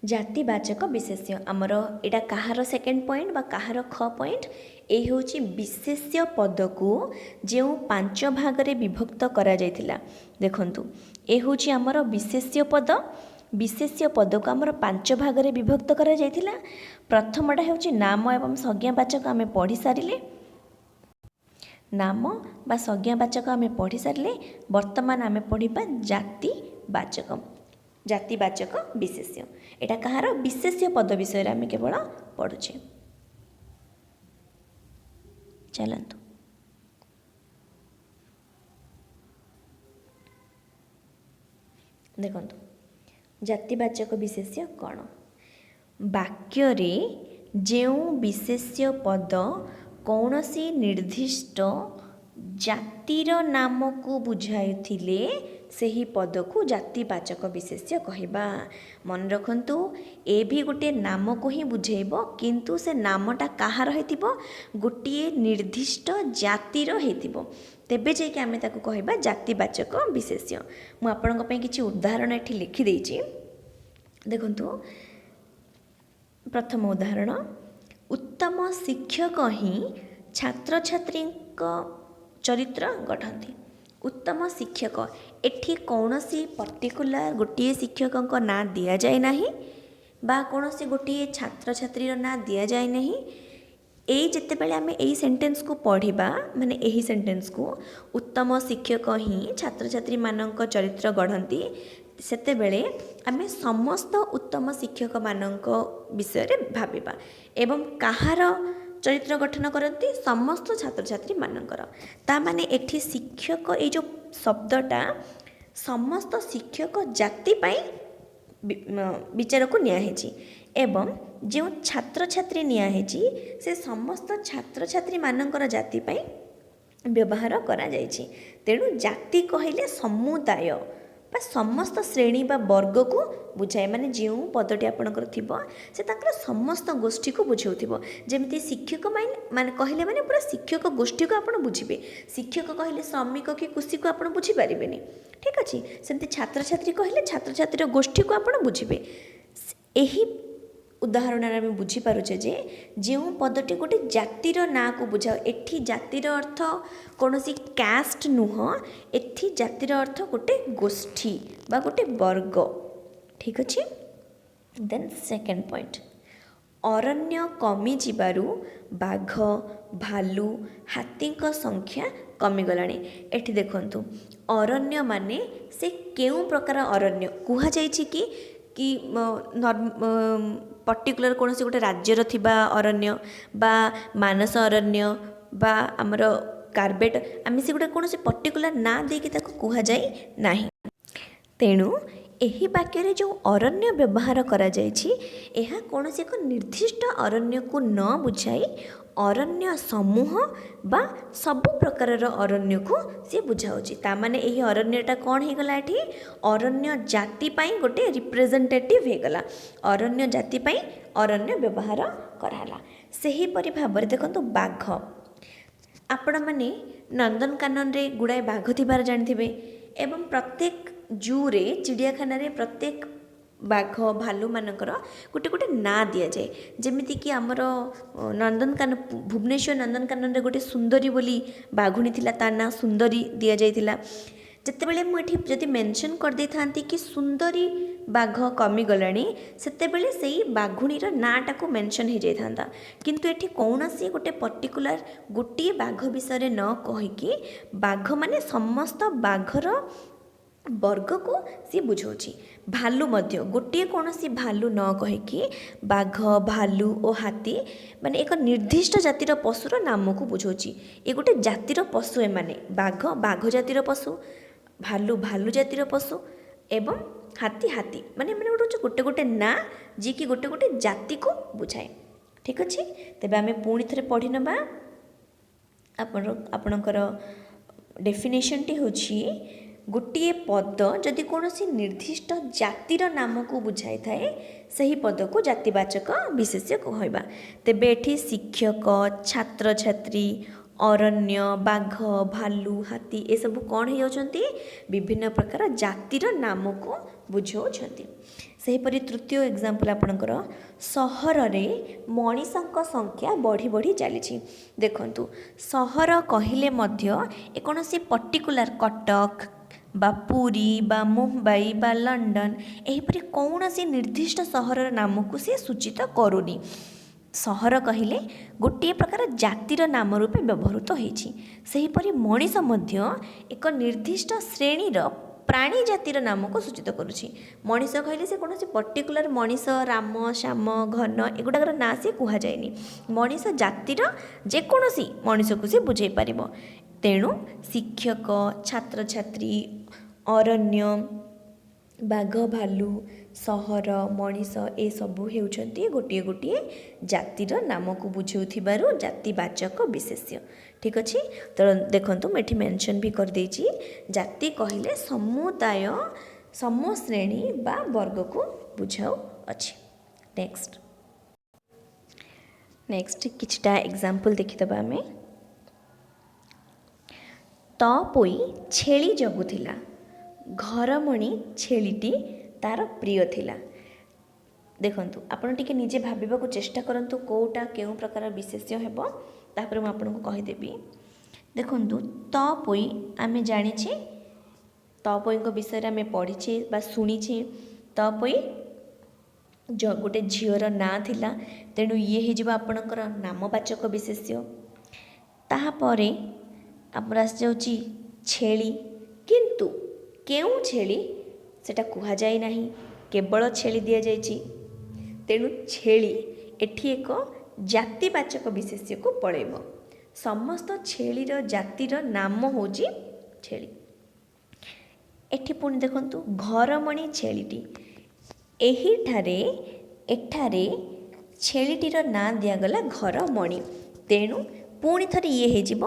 जातिवाचक विशेष्य आमर एटा कहार सेकेंड पॉइंट बा कहार ख पॉइंट ए हूँ विशेष्य पद को जो 5 भाग रे विभक्त करा जायतिला देखंतु ए हूँ आमर विशेष्य पद को आमर 5 भाग रे विभक्त करा जायतिला। प्रथमटा हूँ नाम एवं संज्ञावाचक आम पढ़ी सारिले नाम बा संज्ञावाचक आम पढ़ी सारे वर्तमान आम पढ़ा जातिवाचक जातिवाचक विशेष्य एटा कहार विशेष्य पद विषय आम केवल पढ़ुचे। चलतु देखंतु जातिवाचक विशेष्य कौन वाक्य रे जेउ विशेष्य पद कौन सी निर्दिष्ट जातिर नाम को बुझाइथिले सही पद को जातिवाचक विशेष्य कहबा। मन रखंतु ए भी गोटे नाम को ही बुझेब किंतु से नामटा कहार हेतिबो गोटे निर्दिष्ट जातिर हेतिबो तेबे जे कि आमे ताको कहबा जातिवाचक विशेष्य। मु आपनक पई किछि उदाहरण एठी लिखि देइछि देखंतु। प्रथम उदाहरण उत्तम शिक्षक ही छात्र छात्री चरित्र गढ़ती उत्तम शिक्षक एठी कौन सी पर्टिकुलर गोटे शिक्षक ना दि जाए ना बा कौन सी गोटे छात्र छात्री ना दि जाए ना यही जितेबाला आम यही सेंटेंस को पढ़ा माने यही सेंटेंस को उत्तम शिक्षक ही छात्र छात्री मानक चरित्र गढ़ती सेतेबेले आम समस्त उत्तम शिक्षक मानक विषय भाविबा एवं कहार चरित्र गठन करती समस्त छात्र छात्री मानकर ता माने एठी शिक्षक ये जो शब्दटा समस्त शिक्षक जाति पाई विचार को नियाहेची एवं जो छात्र छात्री नियाहेची से समस्त छात्र छात्री मानकर जाति पाई व्यवहार करा जायछि। तेणु जाति कहले समुदाय बा समस्त श्रेणी बा वर्ग को बुझाए माने जो पदटी आपणकर थिबो से ताकर समस्त गोष्ठी को बुझाउथिबो जेमिति शिक्षक माने कहले माने पूरा शिक्षक गोष्ठी को आपण बुझिबे शिक्षक कहले श्रमिक कि कृषि को आपण बुझी पारिबेनी ठीक अछि सेमति छात्र छात्री कहले छात्र छात्री गोष्ठी को आपण बुझिबे। एही उदाहरण आम बुझीपारे जे जो पदटी गोटे जातिर ना को बुझाओ एठी जातिर अर्थ कौन सी कास्ट नुह एठी जातिर अर्थ गोटे गोष्ठी बा गोटे वर्ग ठीक अच्छे। देन सेकेंड पॉइंट अरण्य कमी जिबारु बाघ भालू हाथी संख्या कमिगलाणी एठी देखंतु अरण्य माने से केउ प्रकार अरण्य कुहा जायछि कि पर्टिकुलर कौन से गोटे राज्यर थिबा अरण्य बा मानस अरण्य बा आमर कार्बेट आम से गोटे कौन पर्टिकुलर ना देकी कह जाए ना। तेणु ଏହି ବାକ୍ୟରେ ଯେଉଁ ଅରଣ୍ୟ ବ୍ୟବହାର କରାଯାଇଛି ଏହା କୌଣସି ଏକ ନିର୍ଦ୍ଦିଷ୍ଟ ଅରଣ୍ୟକୁ ନ ବୁଝାଇ ଅରଣ୍ୟ ସମୂହ ବା ସବୁ ପ୍ରକାରର ଅରଣ୍ୟକୁ ସିଏ ବୁଝାଉଛି। ତାମାନେ ଏହି ଅରଣ୍ୟଟା କ'ଣ ହେଇଗଲା ଏଠି ଅରଣ୍ୟ ଜାତି ପାଇଁ ଗୋଟେ ରିପ୍ରେଜେଣ୍ଟେଟିଭ୍ ହେଇଗଲା। ଅରଣ୍ୟ ଜାତି ପାଇଁ ଅରଣ୍ୟ ବ୍ୟବହାର କରାହେଲା। ସେହିପରି ଭାବରେ ଦେଖନ୍ତୁ ବାଘ, ଆପଣମାନେ ନନ୍ଦନକାନନରେ ଗୁଡ଼ାଏ ବାଘ ଥିବାର ଜାଣିଥିବେ ଏବଂ ପ୍ରତ୍ୟେକ ଜୁରେ ଚିଡ଼ିଆଖାନାରେ ପ୍ରତ୍ୟେକ ବାଘ ଭାଲୁ ମାନଙ୍କର ଗୋଟେ ଗୋଟେ ନାଁ ଦିଆଯାଏ। ଯେମିତିକି ଆମର ନନ୍ଦନକାନନ ଭୁବନେଶ୍ୱର ନନ୍ଦନକାନନରେ ଗୋଟେ ସୁନ୍ଦରୀ ବୋଲି ବାଘୁଣୀ ଥିଲା, ତା ନାଁ ସୁନ୍ଦରୀ ଦିଆଯାଇଥିଲା। ଯେତେବେଳେ ମୁଁ ଏଠି ଯଦି ମେନସନ୍ କରିଦେଇଥାନ୍ତି କି ସୁନ୍ଦରୀ ବାଘ କମିଗଲାଣି ସେତେବେଳେ ସେଇ ବାଘୁଣୀର ନାଁଟାକୁ ମେନସନ୍ ହେଇଯାଇଥାନ୍ତା। କିନ୍ତୁ ଏଠି କୌଣସି ଗୋଟେ ପର୍ଟିକୁଲାର ଗୋଟିଏ ବାଘ ବିଷୟରେ ନ କହିକି ବାଘ ମାନେ ସମସ୍ତ ବାଘର ବର୍ଗକୁ ସିଏ ବୁଝାଉଛି। ଭାଲୁ ମଧ୍ୟ ଗୋଟିଏ କୌଣସି ଭାଲୁ ନ କହିକି ବାଘ ଭାଲୁ ଓ ହାତୀ ମାନେ ଏକ ନିର୍ଦ୍ଦିଷ୍ଟ ଜାତିର ପଶୁର ନାମକୁ ବୁଝାଉଛି। ଏ ଗୋଟେ ଜାତିର ପଶୁ, ଏମାନେ ବାଘ ବାଘ ଜାତିର ପଶୁ, ଭାଲୁ ଭାଲୁ ଜାତିର ପଶୁ ଏବଂ ହାତୀ ହାତୀ ମାନେ ଏମାନେ ଗୋଟେ ଗୋଟେ ନାଁ ଯିଏକି ଗୋଟେ ଗୋଟେ ଜାତିକୁ ବୁଝାଏ। ଠିକ୍ ଅଛି, ତେବେ ଆମେ ପୁଣି ଥରେ ପଢ଼ି ନେବା। ଆପଣଙ୍କର ଡେଫିନେସନ୍ଟି ହେଉଛି ଗୋଟିଏ ପଦ ଯଦି କୌଣସି ନିର୍ଦ୍ଦିଷ୍ଟ ଜାତିର ନାମକୁ ବୁଝାଇଥାଏ ସେହି ପଦକୁ ଜାତିବାଚକ ବିଶେଷ୍ୟ କହିବା। ତେବେ ଏଠି ଶିକ୍ଷକ, ଛାତ୍ରଛାତ୍ରୀ, ଅରଣ୍ୟ, ବାଘ ଭାଲୁ ହାତୀ ଏସବୁ କ'ଣ ହେଇଯାଉଛନ୍ତି ବିଭିନ୍ନ ପ୍ରକାର ଜାତିର ନାମକୁ ବୁଝାଉଛନ୍ତି। ସେହିପରି ତୃତୀୟ ଏକ୍ଜାମ୍ପଲ୍ ଆପଣଙ୍କର ସହରରେ ମଣିଷଙ୍କ ସଂଖ୍ୟା ବଢ଼ି ବଢ଼ି ଚାଲିଛି। ଦେଖନ୍ତୁ ସହର କହିଲେ ମଧ୍ୟ ଏ କୌଣସି ପର୍ଟିକୁଲାର କଟକ ବା ପୁରୀ ବା ମୁମ୍ବାଇ ବା ଲଣ୍ଡନ ଏହିପରି କୌଣସି ନିର୍ଦ୍ଦିଷ୍ଟ ସହରର ନାମକୁ ସେ ସୂଚିତ କରୁନି। ସହର କହିଲେ ଗୋଟିଏ ପ୍ରକାର ଜାତିର ନାମ ରୂପେ ବ୍ୟବହୃତ ହୋଇଛି। ସେହିପରି ମଣିଷ ମଧ୍ୟ ଏକ ନିର୍ଦ୍ଦିଷ୍ଟ ଶ୍ରେଣୀର ପ୍ରାଣୀ ଜାତିର ନାମକୁ ସୂଚିତ କରୁଛି। ମଣିଷ କହିଲେ ସେ କୌଣସି ପର୍ଟିକୁଲାର ମଣିଷ ରାମ ଶ୍ୟାମ ଘନ ଏଗୁଡ଼ାକର ନାଁ ସେ କୁହାଯାଏନି। ମଣିଷ ଜାତିର ଯେକୌଣସି ମଣିଷକୁ ସେ ବୁଝାଇ ପାରିବ। ତେଣୁ ଶିକ୍ଷକ, ଛାତ୍ରଛାତ୍ରୀ, ଅରଣ୍ୟ, ବାଘ ଭାଲୁ, ସହର, ମଣିଷ ଏସବୁ ହେଉଛନ୍ତି ଗୋଟିଏ ଗୋଟିଏ ଜାତିର ନାମକୁ ବୁଝାଉଥିବାରୁ ଜାତିବାଚକ ବିଶେଷ୍ୟ। ଠିକ୍ ଅଛି, ତ ଦେଖନ୍ତୁ ମୁଁ ଏଠି ମେନସନ୍ ବି କରିଦେଇଛି। ଜାତି କହିଲେ ସମୁଦାୟ ସମଶ୍ରେଣୀ ବା ବର୍ଗକୁ ବୁଝାଉଅଛି। ନେକ୍ସଟ କିଛିଟା ଏକ୍ଜାମ୍ପଲ୍ ଦେଖିଦେବା ଆମେ। ତ ପୋଇ ଛେଳି ଜଗୁଥିଲା, ଘରମଣି ଛେଳିଟି ତାର ପ୍ରିୟ ଥିଲା। ଦେଖନ୍ତୁ ଆପଣ ଟିକେ ନିଜେ ଭାବିବାକୁ ଚେଷ୍ଟା କରନ୍ତୁ କେଉଁଟା କେଉଁ ପ୍ରକାର ବିଶେଷ୍ୟ ହେବ, ତାପରେ ମୁଁ ଆପଣଙ୍କୁ କହିଦେବି। ଦେଖନ୍ତୁ ତ ପୋଇ ଆମେ ଜାଣିଛେ, ତ ପୋଇଙ୍କ ବିଷୟରେ ଆମେ ପଢ଼ିଛେ ବା ଶୁଣିଛେ। ତ ପୋଇ ଗୋଟେ ଝିଅର ନାଁ ଥିଲା, ତେଣୁ ଇଏ ହେଇଯିବ ଆପଣଙ୍କର ନାମବାଚକ ବିଶେଷ୍ୟ। ତାପରେ ଆମର ଆସିଯାଉଛି ଛେଳି, କିନ୍ତୁ କେଉଁ ଛେଳି ସେଟା କୁହାଯାଇ ନାହିଁ, କେବଳ ଛେଳି ଦିଆଯାଇଛି। ତେଣୁ ଛେଳି ଏଠି ଏକ ଜାତିବାଚକ ବିଶେଷ୍ୟକୁ ପଳେଇବ। ସମସ୍ତ ଛେଳିର ଜାତିର ନାମ ହେଉଛି ଛେଳି। ଏଠି ପୁଣି ଦେଖନ୍ତୁ ଘରମଣି ଛେଳିଟି, ଏଠାରେ ଛେଳିଟିର ନାଁ ଦିଆଗଲା ଘରମଣି, ତେଣୁ ପୁଣି ଥରେ ଇଏ ହେଇଯିବ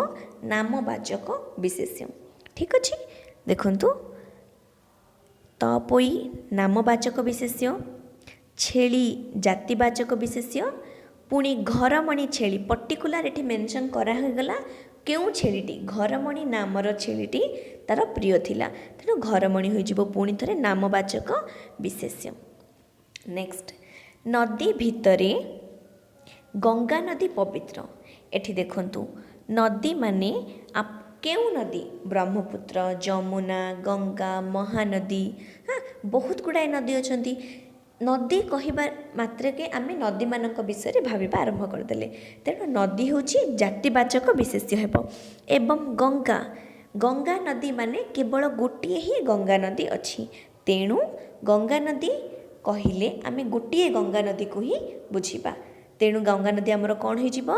ନାମବାଚକ ବିଶେଷ୍ୟ। ଠିକ୍ ଅଛି, ଦେଖନ୍ତୁ ତ ପୋଇ ନାମବାଚକ ବିଶେଷ୍ୟ, ଛେଳି ଜାତିବାଚକ ବିଶେଷ୍ୟ, ପୁଣି ଘରମଣି ଛେଳି ପର୍ଟିକୁଲାର ଏଠି ମେନସନ୍ କରାହୋଇଗଲା କେଉଁ ଛେଳିଟି, ଘରମଣି ନାମର ଛେଳିଟି ତାର ପ୍ରିୟ ଥିଲା, ତେଣୁ ଘରମଣି ହୋଇଯିବ ପୁଣି ଥରେ ନାମବାଚକ ବିଶେଷ୍ୟ। ନେକ୍ସଟ ନଦୀ ଭିତରେ ଗଙ୍ଗା ନଦୀ ପବିତ୍ର। ଏଠି ଦେଖନ୍ତୁ ନଦୀ ମାନେ କେଉଁ ନଦୀ, ବ୍ରହ୍ମପୁତ୍ର, ଯମୁନା, ଗଙ୍ଗା, ମହାନଦୀ, ବହୁତ ଗୁଡ଼ାଏ ନଦୀ ଅଛନ୍ତି। ନଦୀ କହିବା ମାତ୍ରକେ ଆମେ ନଦୀମାନଙ୍କ ବିଷୟରେ ଭାବିବା ଆରମ୍ଭ କରିଦେଲେ, ତେଣୁ ନଦୀ ହେଉଛି ଜାତିବାଚକ ବିଶେଷ୍ୟ ହେବ। ଏବଂ ଗଙ୍ଗା ନଦୀ ମାନେ କେବଳ ଗୋଟିଏ ହିଁ ଗଙ୍ଗା ନଦୀ ଅଛି, ତେଣୁ ଗଙ୍ଗା ନଦୀ କହିଲେ ଆମେ ଗୋଟିଏ ଗଙ୍ଗା ନଦୀକୁ ହିଁ ବୁଝିବା। ତେଣୁ ଗଙ୍ଗା ନଦୀ ଆମର କ'ଣ ହେଇଯିବ,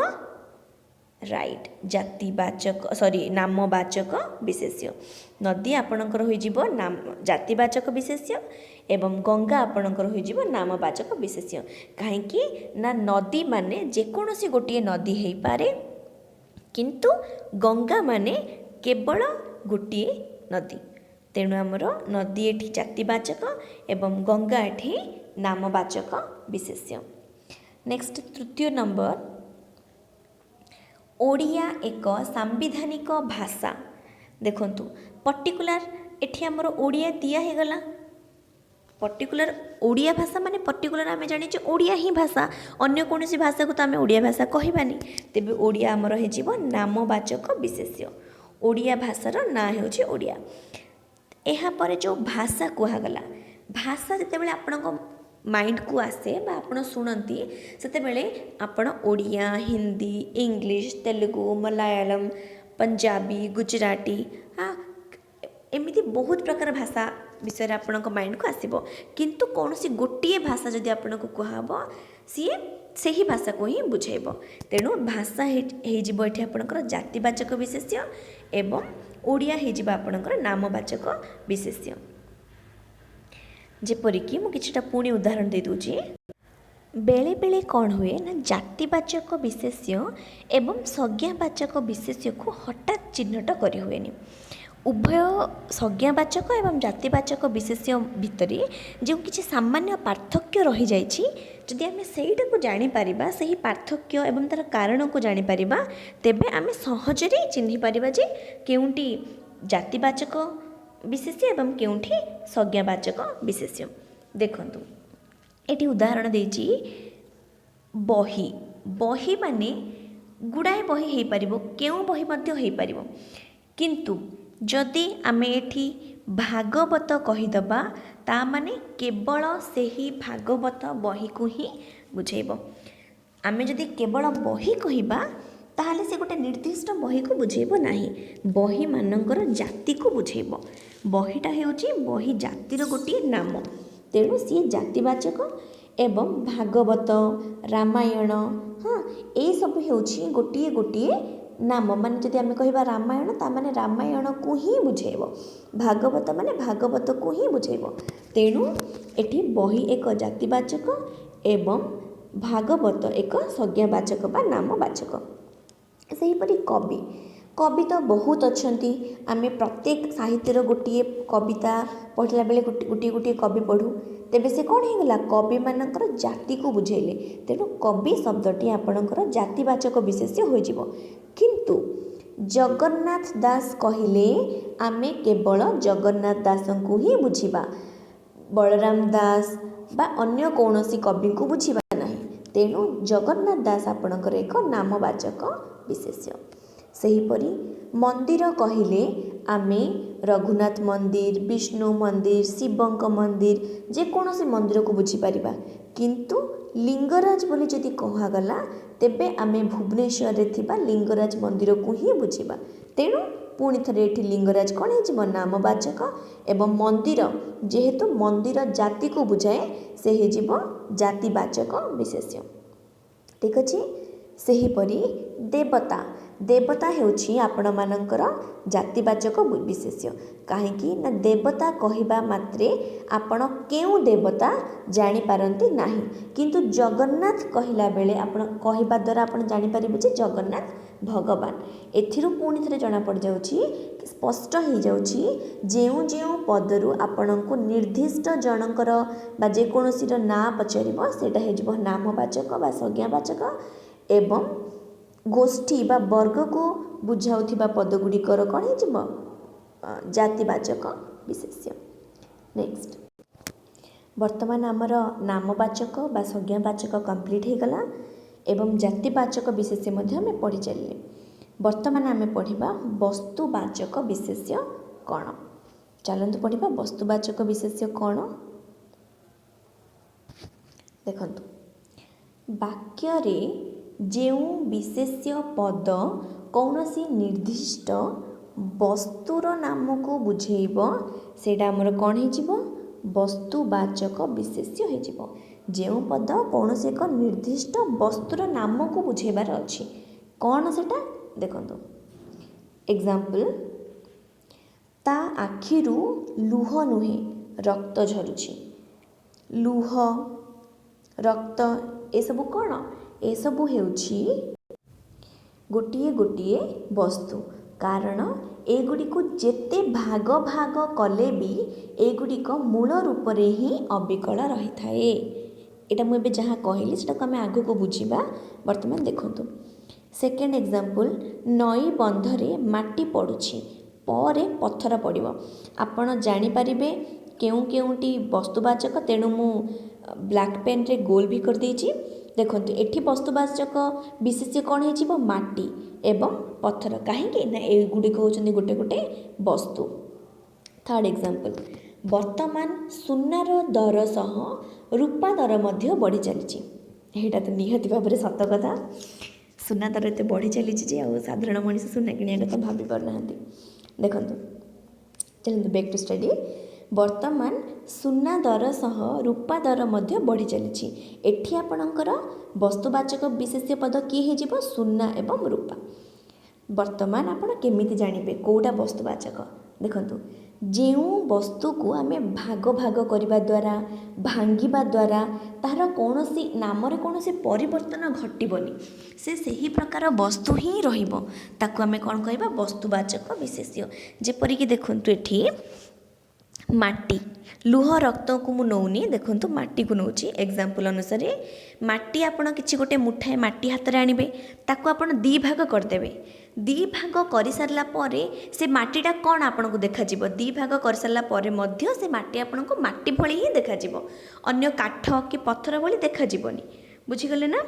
राइट जातिवाचक सॉरी नामवाचक विशेष्य नदी आपणकर होइजिबो नाम जातिवाचक विशेष्य एवं गंगा आपणकर होइजिबो नामवाचक विशेष्य काहेकि ना नदी माने जेकोसी गोटे नदी हेई पारे किंतु गंगा माने केवल गोटे नदी तेणु आमर नदी एठी जातिवाचक एवं गंगा एठी नामवाचक विशेष्य। नेक्स्ट तृतीय नंबर ओडिया एक सांविधानिक भाषा देखंतु पर्टिकुलर एठी आमर ओडिया दिया हे गला पर्टिकुलर ओडिया भाषा माने पर्टिकुलर आमे जानि जे ओडिया ही भाषा अन्य कोनोसी भाषा को तो आमे ओडिया भाषा कहिबानी तेबे ओडिया आमर हे जीव नामवाचक विशेष्य ओडिया भाषार ना हेउछि ओडिया। एहा परे जो भाषा कुहा गला भाषा जेतेबेले आपणको माइंड को आसे बा आपण शुणती से आपण ओडिया हिंदी इंग्लिश तेलुगु मलयालम पंजाबी गुजराती हाँ एमती बहुत प्रकार भाषा विषय आपण माइंड को आसब किंतु कौन सी गोटे भाषा जदि आपण को कहब सी से ही भाषा को ही बुझेब तेणु भाषा होइजिबो एठी आपणकर जातिवाचक विशेष्य एवं ओडिया होइजिबो आपणकर नामवाचक विशेष्य। जेपरिक मु किछटा पुणी उदाहरण दे दूची बेले बेले कौन हुए ना जातिवाचक विशेष्य एवं संज्ञावाचक विशेष्य को हठात चिन्हट करि हुएनी उभय संज्ञावाचक एवं जातिवाचक विशेष्य भितर जो किसी सामान्य पार्थक्य रही जाइछि जदि आमे सेटा को जानि परिबा सही पार्थक्य एवं तार कारण को जानि परिबा तेबे आमे सहजरे चिन्हि परिबा जे केउंटी जातिवाचक विशेष्य एवं केउंठी संज्ञावाचक विशेष्य। देखंतु एटी उदाहरण देछि बही बही माने गुड़ाए बही हेई परिबो केउ बही मध्य हेई परिबो किंतु जदि आमे एठी भागवत कहीदबा ता माने केवल सेही भागवत बही को ही बुझेइबो आमे जदि केवल बही कहिबा ताहले से गोटे निर्दिष्ट बही को बुझेइबो नाही बही मानकर जाति को बुझेइबो बहीटा हेउची बही जातिर गोटे नाम तेणु सी जातिवाचक एवं भागवत रामायण हाँ ये सब हेउची गोटे गोटे नाम माने जदि आमे कहिबा रामायण ता माने रामायण को ही बुझेइबो भागवत माने भागवत को ही बुझेइबो तेणु एठी बही एक जातिवाचक एवं भागवत एक संज्ञावाचक बा नामवाचक। सेहीपरि कवि कवि तो बहुत अच्छी आमे प्रत्येक साहित्यर गोटे कविता पढ़ला बेले गोटे गोटे कवि पढ़ू तेबे से कौन होगा कवि मानकर जाति को बुझेले तेणु कवि शब्दटी आपणकर जातिवाचक विशेष्य हो किंतु जगन्नाथ दास कहिले आमे केवल जगन्नाथ दास को ही बुझिबा बलराम दास बा अन्य कौनसी कवि को बुझिबा नहीं तेणु जगन्नाथ दास आपणकर एक नामवाचक विशेष्य। सेहीपरि मंदिर कहिले आमे रघुनाथ मंदिर विष्णु मंदिर शिवंक मंदिर जेकोसी मंदिर को बुझीपार किंतु लिंगराज बोली जदि कहगला तेबे आमे भुवनेश्वर रे थिबा लिंगराज मंदिर को ही बुझीबा तेणु पुणी थे ये लिंगराज कौन हो नामवाचक एवं मंदिर जेहेतु मंदिर जाति को बुझाए से हो जातिवाचक विशेष्य। ठीक अच्छे सेहीपरि देवता देवता हेउछि आपण मानकर जातिवाचक विशेष्य काहेकि ना देवता कहिबा मात्रे आपण केउ देवता जानि पारंती नाही किंतु जगन्नाथ कहिला बेले आपण कहिबा द्वारा आपण जानि परिबे जे जगन्नाथ भगवान एथिरु पुणी थरे जणा पड़ जाउछि स्पष्ट हो जाउछि जेउ जेउ पदरु आपणको निर्दिष्ट जनकर बा जे कोनोसीर ना पचारिबो सेटा हे जिवो नामवाचक बा संज्ञावाचक एवं गोष्ठी बा वर्ग को बुझाउथिबा पदगुड़िकर कौन हो जातिवाचक विशेष्य। नेक्स्ट वर्तमान आमर नामवाचक बा संज्ञावाचक कंप्लीट हो गला एवं जातिवाचक विशेष्य मध्य आमे पढ़ी चलिए वर्तमान आमे पढ़िबा वस्तुवाचक विशेष्य कौन चलतु पढ़िबा वस्तुवाचक विशेष्य कौन देखंतु वाक्य रे जेउ विशेष्य पद कौनसी निर्दिष्ट वस्तुर नाम को बुझेइब सेटा हमर कौन हो वस्तुवाचक विशेष्य हो जेउ पद कौनसी एक निर्दिष्ट वस्तुर नाम को बुझेबार अछि कौन सेटा देखंतु एग्जाम्पल ता आखिरू लुह नुहे रक्त झरुछि लुह रक्त एसबू कौन एसबू हेउछि गोटिए गोटिए वस्तु कारण एगुड़िक जेते भाग भाग कले भी एगुड़िक मूल रूप रे ही अविकल रही थाए। एटा मुझे जहाँ कहली सेटा को आम आग को बुझा बर्तमान देखंतु सेकेंड एग्जांपल नई बंधरे माटी पड़ुछि परे पत्थर पड़िबो आपण जानि परिबे केउ केउटी वस्तुवाचक तेणु मु ब्लैक पेन रे गोल भी कर देछि देखंतु एठी वस्तुवाचक विशेष्य कौन हो माटी एवं पत्थर कहीं ना एगुड़िक होचंदी गोटे गोटे वस्तु। थर्ड एग्जांपल वर्तमान सुनार दर सह रूपा दर मध्य बढ़ी चली एटा तो निहति भाव में सत कथा सुना दर एत बढ़ी चली साधारण मनीष सुना किणा कथा भाभी पारना देखंतु चलते बैक टू स्टडी वर्तमान सुना दर सह रूपा दर मध्य बढ़ी चली एठी आपणकर वस्तुवाचक विशेष्य पद किए हो सुना एवं रूपा वर्तमान आपण केमिति जानिबे कोटा वस्तुवाचक देखंतु जो वस्तु को आम भाग भाग करने द्वारा भांगा द्वारा तार कौन सी नाम कौन से परिवर्तन घटबनी से सही प्रकार वस्तु ही रही आम कौन कह वस्तुवाचक विशेष्य जेपरिक देखंतु एठी माटी लुह रक्त को मु नौनी देखंतु माटी को नौची एग्जांपल अनुसार माटी आपण किछि गोटे मुठाए माटी हाथ रे आनिबे ताको आपण दी भाग करदेबे दी भाग कर सारा पर से माटीटा कौन आपन को देखा दी भाग कर सारा पर मध्य से माटी आपन को माटी भली ही देखा अन्य काठ कि पत्थर भली देखा बुझीगले ना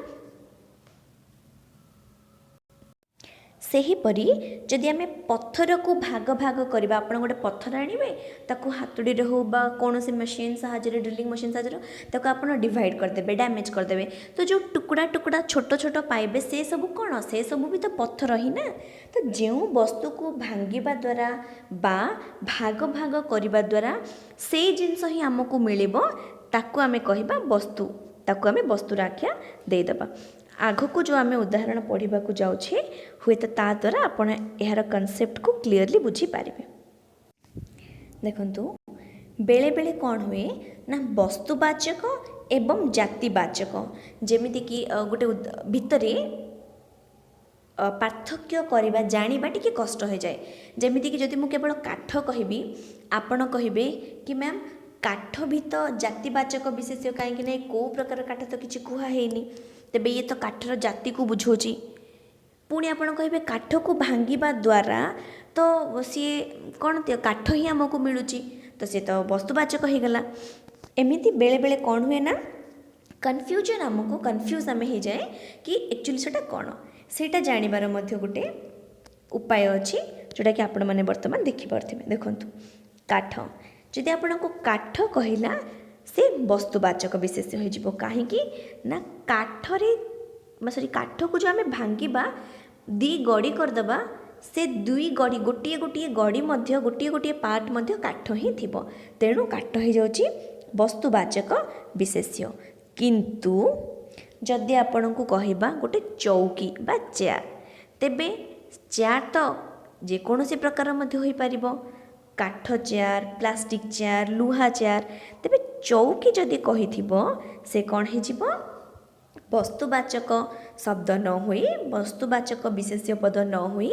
सेहीपरि जदि आम पत्थर को भाग भाग करवा आप गोटे पत्थर आणवे ताकू हाथुड़ी हो कौन से मशीन साहाଯ୍य ड्रिलिंग मशीन साहाଯ୍य आप डिवाइड करदे डैमेज करदे तो जो टुकड़ा टुकड़ा छोट छोट पाइबे से सब कौन से सब भी तो पत्थर ही ना तो जो वस्तु को भांगा द्वारा बा भाग भाग करने द्वारा से जिनस ही आमको मिल ताकू आम कह वस्तु ताकू आम वस्तुर आख्या देदेबा आग को जो आम उदाहरण पढ़ा जाऊे हुए तो ता द्वारा आपण यार कॉन्सेप्ट को क्लीयरली बुझीपारे देखंतु बेले बेले कौन हुए ना वस्तुवाचक एवं जातिवाचक जेमिति कि गोटे भितरे पार्थक्य करवा जानिबा टिके कष्ट हो जाए जेमिति कि जदि मु केवल काठ कहबी आपण कहिबे कि मैम काठ भी तो जातिवाचक विशेष्य कहीं कौ प्रकार काठ तो किसी कहुनी तेबे ये तो काठर जाति को बुझाऊँच पुणी आप कहे काठ को भांगा द्वारा तो सी कौन काठ ही आमको मिलूँ तो सी तो वस्तुवाचक हो गला एमती बेले बेले कौन हुए ना कन्फ्यूजन आमको कन्फ्यूज आम हो जाए कि एक्चुअली सेटा कौन सेटा जानिबार मध्य गोटे उपाय अच्छी जोटा कि आपण मैंने बर्तमान देखिपारे देखंतु काठ जदि आपण को काठ कहला से वस्तुवाचक विशेष्य हो कहीं ना काठरे सॉरी काठ को जो आम भांगा दी गड़ी करदे से दुई गड़ी गोटे गोटे गड़ी मध्य गोटे गोटे पार्ट मध्य काठ ही थी तेणु काठ हो जाऊँगी वस्तुवाचक विशेष्य किंतु जदि आपण को कहबा गोटे चौकी बा चेयर तेबे चेयर तो जेकोसी प्रकार मध्य हो पारिबो काठ चेयर प्लास्टिक चेयर लुहा चेयर तेबे चौकी जदि कही से कौन हो वस्तुवाचक शब्द न होई वस्तुवाचक विशेष्य पद न होई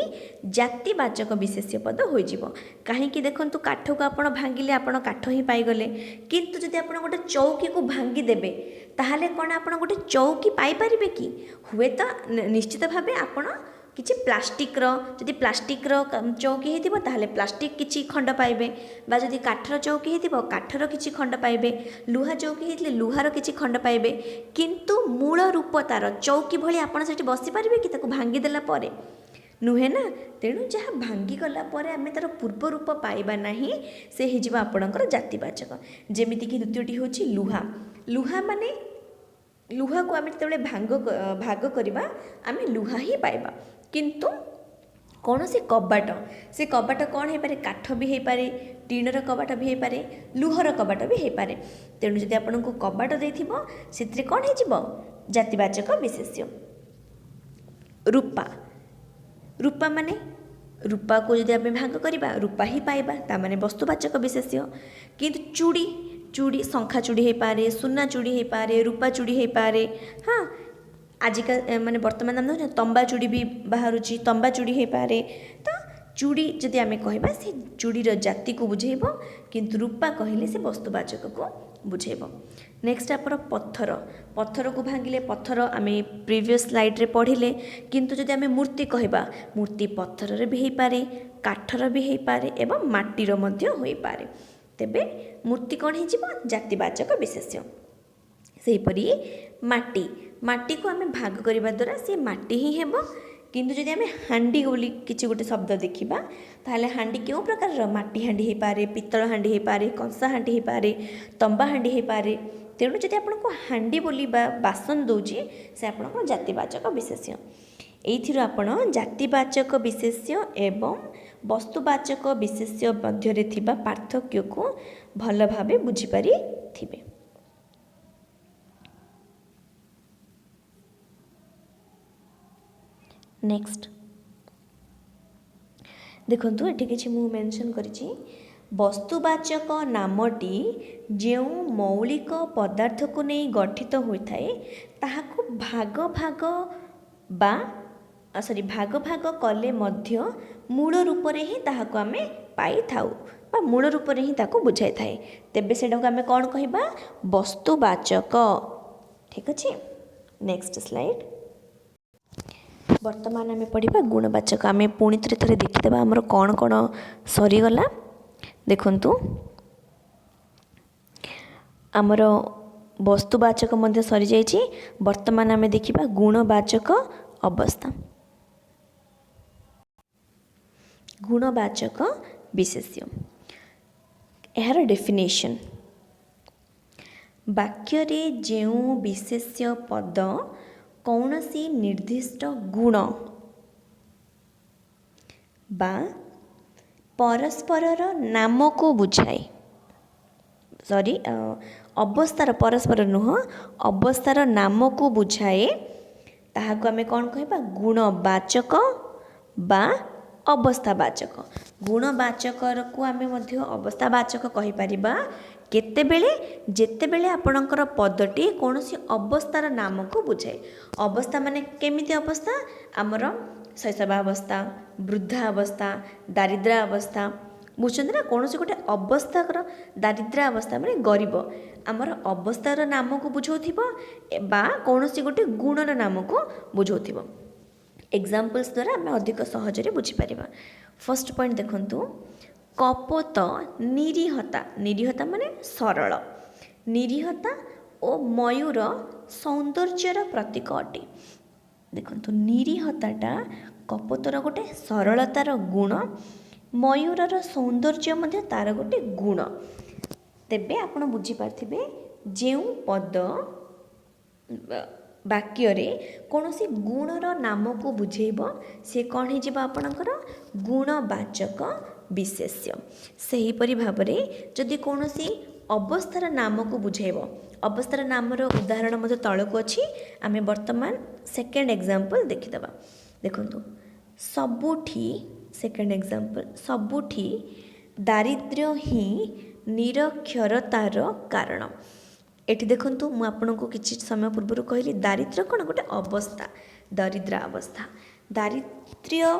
जातिवाचक विशेष्य पद हो कहीं देखंतु काठ को आपण भांगिले आपण काठ ही पाइगले किंतु जदि आपण गोटे चौकी को भांगी देबे ताहाले कौन आपण गोटे चौकी पाई परिबे कि हुए तो निश्चित भावे आपण किसी प्लास्टिक्र जदि प्लास्टिक्र चौकी होती ताहले प्लास्टिक किसी खंड पाइबे बा जदि काठर चौकी होती काठर किसी खंड पाइबे लुहा चौकी होते लुहार किसी खंड पाइबे किंतु मूल रूप तार चौकी भली आपड़ से बसी पारे कि भांगीदेला नुहे ना तेणु जहाँ भांगी गला आम तार पूर्व रूप पाइबा नहीं से हो आपणकर जातिवाचक जेमितिक द्वितीयटी हूँ लुहा लुहा माने लुहा को आम जो भाग करवा आम लुहा ही पाइबा किंतु कौन से कबाट कौन हो पारे काठ भी हो पारे टीणर कबाट भी हो पारे लुहर कबाट भी हो पारे तेणु जदि आपन को कबाट देथिबो सेतरे कौन हो जातिवाचक विशेष्य रूपा रूपा माने रूपा को जदि आम भाग करवा रूपा ही पाइबा ता माने वस्तुवाचक विशेष्य। किंतु चूड़ी चूड़ी शंखा चूड़ी हो पारे, सुना चूड़ी हो पारे, रूपा चूड़ी हो पारे। हाँ आजिका माने वर्तमान आम देखुना तंबा चूड़ी भी बाहर तंबा चूड़ी हो पारे। तो चूड़ी जदि आम कहबा से चूड़ीर जाति को बुझेब, किंतु रूपा कहले से वस्तुवाचक को बुझेब। नेक्स्ट आपन पत्थर, पत्थर को भांगिले पत्थर आम प्रीवियस स्लाइड रे पढ़िले। किंतु जदि आम मूर्ति कहबा मूर्ति पत्थर भी हो पारे, काठर भी हो पारे एवं माटीर मध्य हो पारे। तेबे मूर्ति कौन हो जातिवाचक विशेष्य। सेहीपरि माटी, माटी को आम भाग करने द्वारा सी माटी ही हेब। किंतु जदि आम हांडी बोली किसी गोटे शब्द देखा ताहले हांडी क्यों प्रकार माटी हांडी हो पारे, पितल हांडी हो पारे, कंसा हांडी हो पारे, तंबा हांडी हो पारे। तेणु जदि आपको हांडी बोली बासन दौची से आपन जातिवाचक विशेष्य। एइथिरो आपण जातिवाचक विशेष्य एवं वस्तुवाचक विशेष्य मध्य थिबा पार्थक्य को भल भाबे बुझी पारि थिबे। नेक्स्ट देखंतु एठी किछि मु मेंशन करिछि वस्तुवाचक नामटी जो मौलिक पदार्थ को नहीं गठित होता है ताहाकु भाग भाग बा सॉरी भाग भाग कले मध्य मूल रूप रे ही ताहाकु आमे पाई थाउ बा मूल रूप रे ही ताको बुझाई थाए। तेबे सेटाको आमे कोन कहिबा वस्तुवाचक। ठीक अछि। Next slide. वर्तमान आम पढ़ा गुणवाचक। आम पुणी थे देखीदे आमर कौन कौन सरीगला। देखु आमर वस्तुवाचक मध्य सरी जाइए। वर्तमान आम देखा गुणवाचक अवस्था। गुणवाचक विशेष्य यार डेफिनेशन वाक्य रे जेउ विशेष्य पद कौनसी निर्दिष्ट गुण बा परस्परर नाम को बुझाए। सॉरी अवस्थार परस्पर नुह अवस्थार नाम को बुझाए ताहाको आमे कौन कहबा गुणवाचक बा अवस्थावाचक। गुणवाचक को आमे मध्य अवस्थावाचक कहि परिबा केतेबेले जेतेबेले आपणकर पदटी कौनसी अवस्थार नाम को बुझाए। अवस्था माने केमिति अवस्था आमर शैशवावस्था, वृद्धावस्था, दारिद्र्यावस्था बुझुଛନ୍ତି ना। कौनसी गोटे अवस्थार दारिद्र्यावस्था माने गरीब आमर अवस्थार नाम को बुझाउथिबो बा कौनसी गोटे गुणर नाम को बुझाउथिबो। एग्जाम्पल्स द्वारा आम अधिक सहजरे बुझीपार। फर्स्ट पॉइंट देखंतु कपोत निरीहता। निरीहता माने सरल। निरीहता और मयूर सौंदर्यर प्रतीक अटे। देखंतु निरीहताटा कपोतर गोटे सरलतार गुण, मयूरर सौंदर्य मध्य तार गोटे गुण। तेबे आपण बुझी पारथिबे जेउ पद वाक्य रे कौनसी गुणर नाम को बुझेब से कौन हो आपणकर गुणवाचक विशेष्य। सेहीपरि भाबरे जदि कौनसी अवस्थार नाम को बुझेब, अवस्थार नामर उदाहरण मध्य तळको अछि। आमे वर्तमान सेकेंड एग्जांपल देखिदबा। देखंतु सबुठी सेकेंड एग्जांपल सबुठी दारिद्र्य ही निरक्षरतार कारण। एठी देखंतु मु आपनको किछि समय पूर्व कहली दारिद्र्य कोन गोटे अवस्था, दरिद्र अवस्था। दारिद्र्य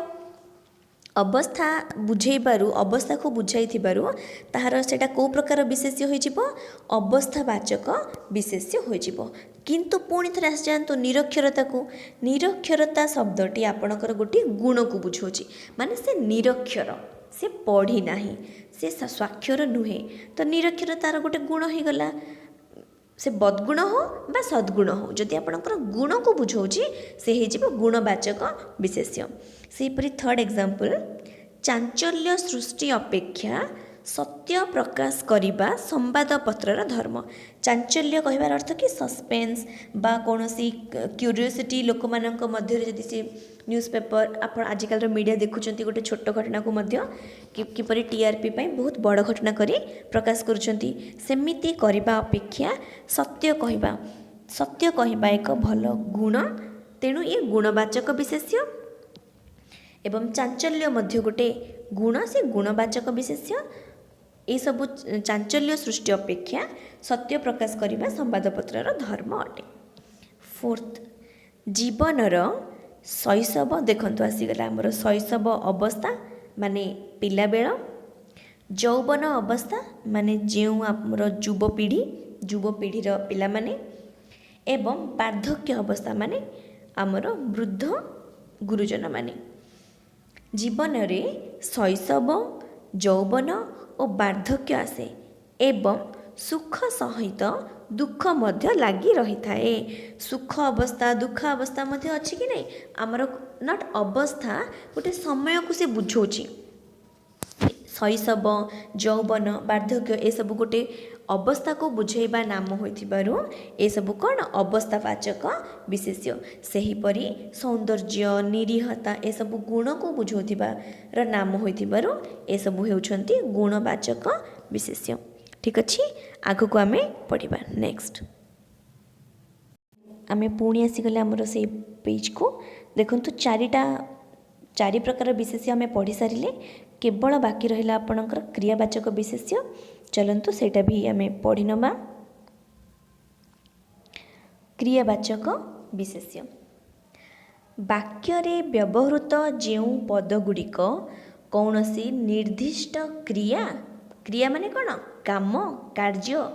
अवस्था बुझेबारु अवस्था को बुझाई थिबारु ताहार सेटा को प्रकार विशेष्य होई जिवो अवस्थावाचक विशेष्य होई जिवो। किंतु पुणी थरे आस जानतो निरक्षरता को। निरक्षरता शब्दटी आपणकर गोटे गुण को बुझौछि। माने से निरक्षर, से पढ़ी नाही, से स्वाक्षर नुहे, तो निरक्षरतार गोटे गुण ही गला। से बदगुण हो बा सद्गुण हो जदि आपणकर गुण को बुझौछि से हे जिवो गुणवाचक विशेष्य। सेहीपरि थर्ड एग्जांपल चांचल्य सृष्टि अपेक्षा सत्य प्रकाश करिबा संवादपत्रर धर्म। चांचल्य कहबार अर्थ कि सस्पेंस बा कौनसी क्यूरियोसिटी लोक मानक मध्य जदि से न्यूज़ पेपर आप आजिकल मीडिया देखुंत गोटे छोट घटना को मध्य किपरि टीआरपी बहुत बड़ घटना करी प्रकाश करुँच सेमिति करबा अपेक्षा सत्य कहबा एक भल गुण। तेणु ये गुणवाचक विशेष्य। एवं चांचल्य मध्य गोटे गुण से गुणवाचक विशेष्य ये सबू चांचल्य सृष्टि अपेक्षा सत्य प्रकाश करने संवादपत्रर धर्म अटे। फोर्थ जीवनर शैशव देखंतु आसीगला आमर शैशव अवस्था माने पिला बेल, यौवन अवस्था माने जो आमर युवपीढ़ीर पिला माने एवं वार्धक्य अवस्था माने आमर वृद्ध गुरुजन माने। जीवन रे शैशव यौवन और वार्धक्य आसे एवं सुख सहित दुख मध्य लगी रही थाए। सुख अवस्था दुख अवस्था मध्य अच्छी कि नहीं आमर नट अवस्था गोटे समय को से बुझाऊँगी। शैशव यौवन वार्धक्य ए सब गोटे अवस्था को बुझेबा नाम होइथिबारु ए सब कौन अवस्थावाचक विशेष्य। सेहीपरि सौंदर्य निरीहता ए सब गुण को बुझाउथिबार नाम होइथिबारु ए सब हेउछंती गुणवाचक विशेष्य। ठीक अच्छे आग को आम पढ़ा नेक्स्ट आम पुणी आसीगले आमर से पेज को देखु चारि प्रकार विशेष्य आम पढ़ी सारे केवल बाकी रहा आपणकर क्रियावाचक विशेष्य। चलतु सेटा भी आम पढ़ी नवा। क्रियावाचक विशेष्य वाक्य व्यवहृत जो पदगुड़िक कौन सी निर्दिष्ट क्रिया माने कौन काम कार्य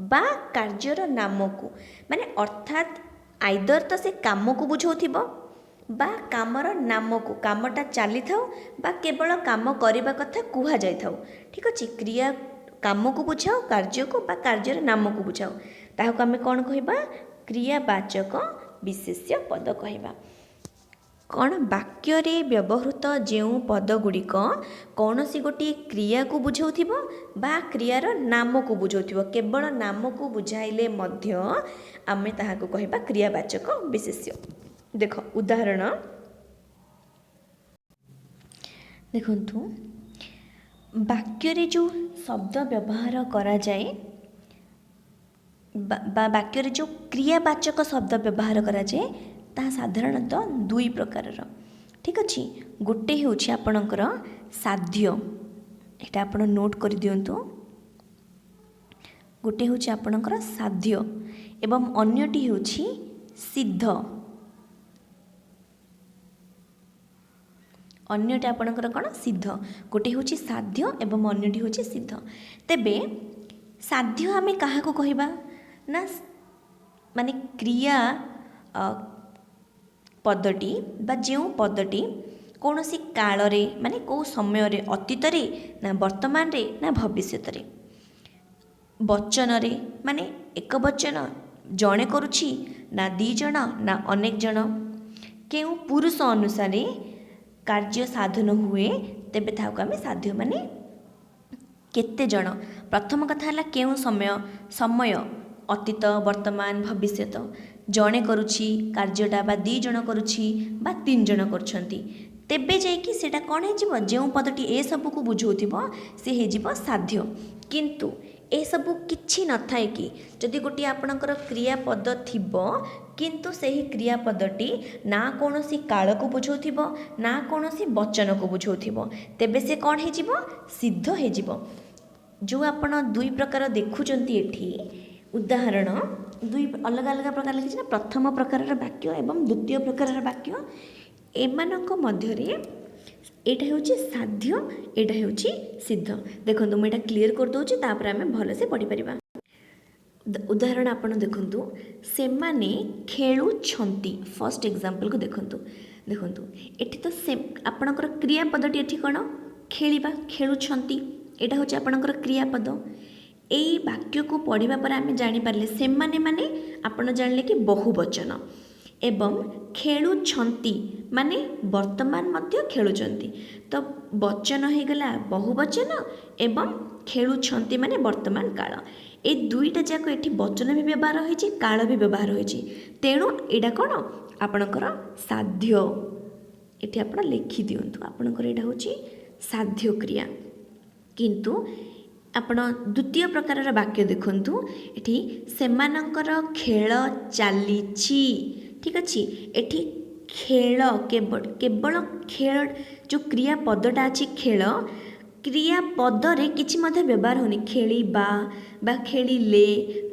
बा कार्यर नाम को माने अर्थात आइदर तो से काम को बुझाउथिबो बा कामर नाम को कामटा चली थाउ बा केवल काम करने कथा कुहा जाय थाउ। ठीक अच्छे क्रिया काम को बुझाओ कार्य को बा कार्यर नाम को बुझाओ ताहाको आमे कौन कहबा क्रियावाचक विशेष्य पद कहबा। कौन वाक्य व्यवहृत जो पदगुड़िक कौन सी गोटे क्रिया को बुझाउथिबो बा क्रियार नाम को बुझाउथिबो केवल नाम को बुझाइले मध्य आमे ताहाको कहबा क्रियावाचक विशेष्य। देख उदाहरण देखंतु वाक्य रे जो शब्द व्यवहार करा जाए बा वाक्य रे जो क्रियावाचक शब्द व्यवहार करा जाए ता साधारणतः दुई प्रकारर। ठीक अच्छे गोटे होछि आपणकर साध्य एटा आपण नोट कर दियंतु गोटे होछि आपणकर साध्य एवं अन्यटी होछि सिद्ध अन्यटी आपणकर कौन सिद्ध गोटे होछि साध्य एवं अन्यटी होछि सिद्ध। तेबे साध्य आमे काहाको कहबा ना माने क्रिया पदटी बा जो पदटी कौन सी काल रे माने कौ समय रे अतीत रे ना वर्तमान रे ना भविष्यत रे वचन रे माने एक वचन जणे करुछि ना दी जण ना अनेक जण केउ पुरुष अनुसार कार्य साधन हुए तेबे ताहाको आमे साध्य माने केते जण। प्रथम कथा हला केउ समय अतीत वर्तमान भविष्यत जणे करुछि कार्यटा बा दी जण करुछि बा तीन जण करछंती तेबे जाइकी सेटा कौन हो जो पदटी ए सब को बुझाउथिबो से हेजिबो साध्य। किंतु ए सब किछि न थाए कि जदि गोटे आपणकर क्रियापद थिबो किंतु सही क्रियापदटी ना कौनसी काल को बुझाउथिबो ना कौनसी वचन को बुझाउथिबो तेबे से कौन हेजिबो सिद्ध हेजिबो। जो आपण दुई प्रकार देखुचंती एठी उदाहरण दुई अलग अलग प्रकार लिखिछि ना प्रथम प्रकार वाक्य एवं द्वितीय प्रकार वाक्य एमानक मध्यरे एटा होछि साध्य एटा होछि सिद्ध। देखंतु मैं एटा क्लियर कर दोछि तापर आमे भलो से पढ़ी परिबा। उदाहरण आपण देखंतु सेमाने खेलुछंती फर्स्ट एग्जांपल को देखंतु एठी तो से आपणकर क्रियापदटी एठी कोन खेलिबा खेलुछंती एटा होछि आपणकर क्रियापद। एई वाक्य को पढ़िबा पर आमे जानि पारले सेमाने माने आपण जानले कि बहुवचन एवं खेलुछंती माने वर्तमान मध्य खेलुछंती तो वचन हो गला बहुवचन एवं खेलुछंती माने वर्तमान काल ए दुईटा जाक एठी वचन भी व्यवहार होइछि काल भी व्यवहार होइछि तेणु एटा कोन आपणकर साध्य एठी आपण लिखि दियंतु आपणकर एटा होछि साध्य क्रिया। किंतु आपण द्वितीय प्रकार वाक्य देखंतु एठी सेमानकर खेल चलीछि ठीक अच्छे एठी खेल केवल केवल खेल जो क्रिया पदटा अच्छी खेल क्रिया पदरे किछि मध्य व्यवहार होनी खेलिबा बा खेलिले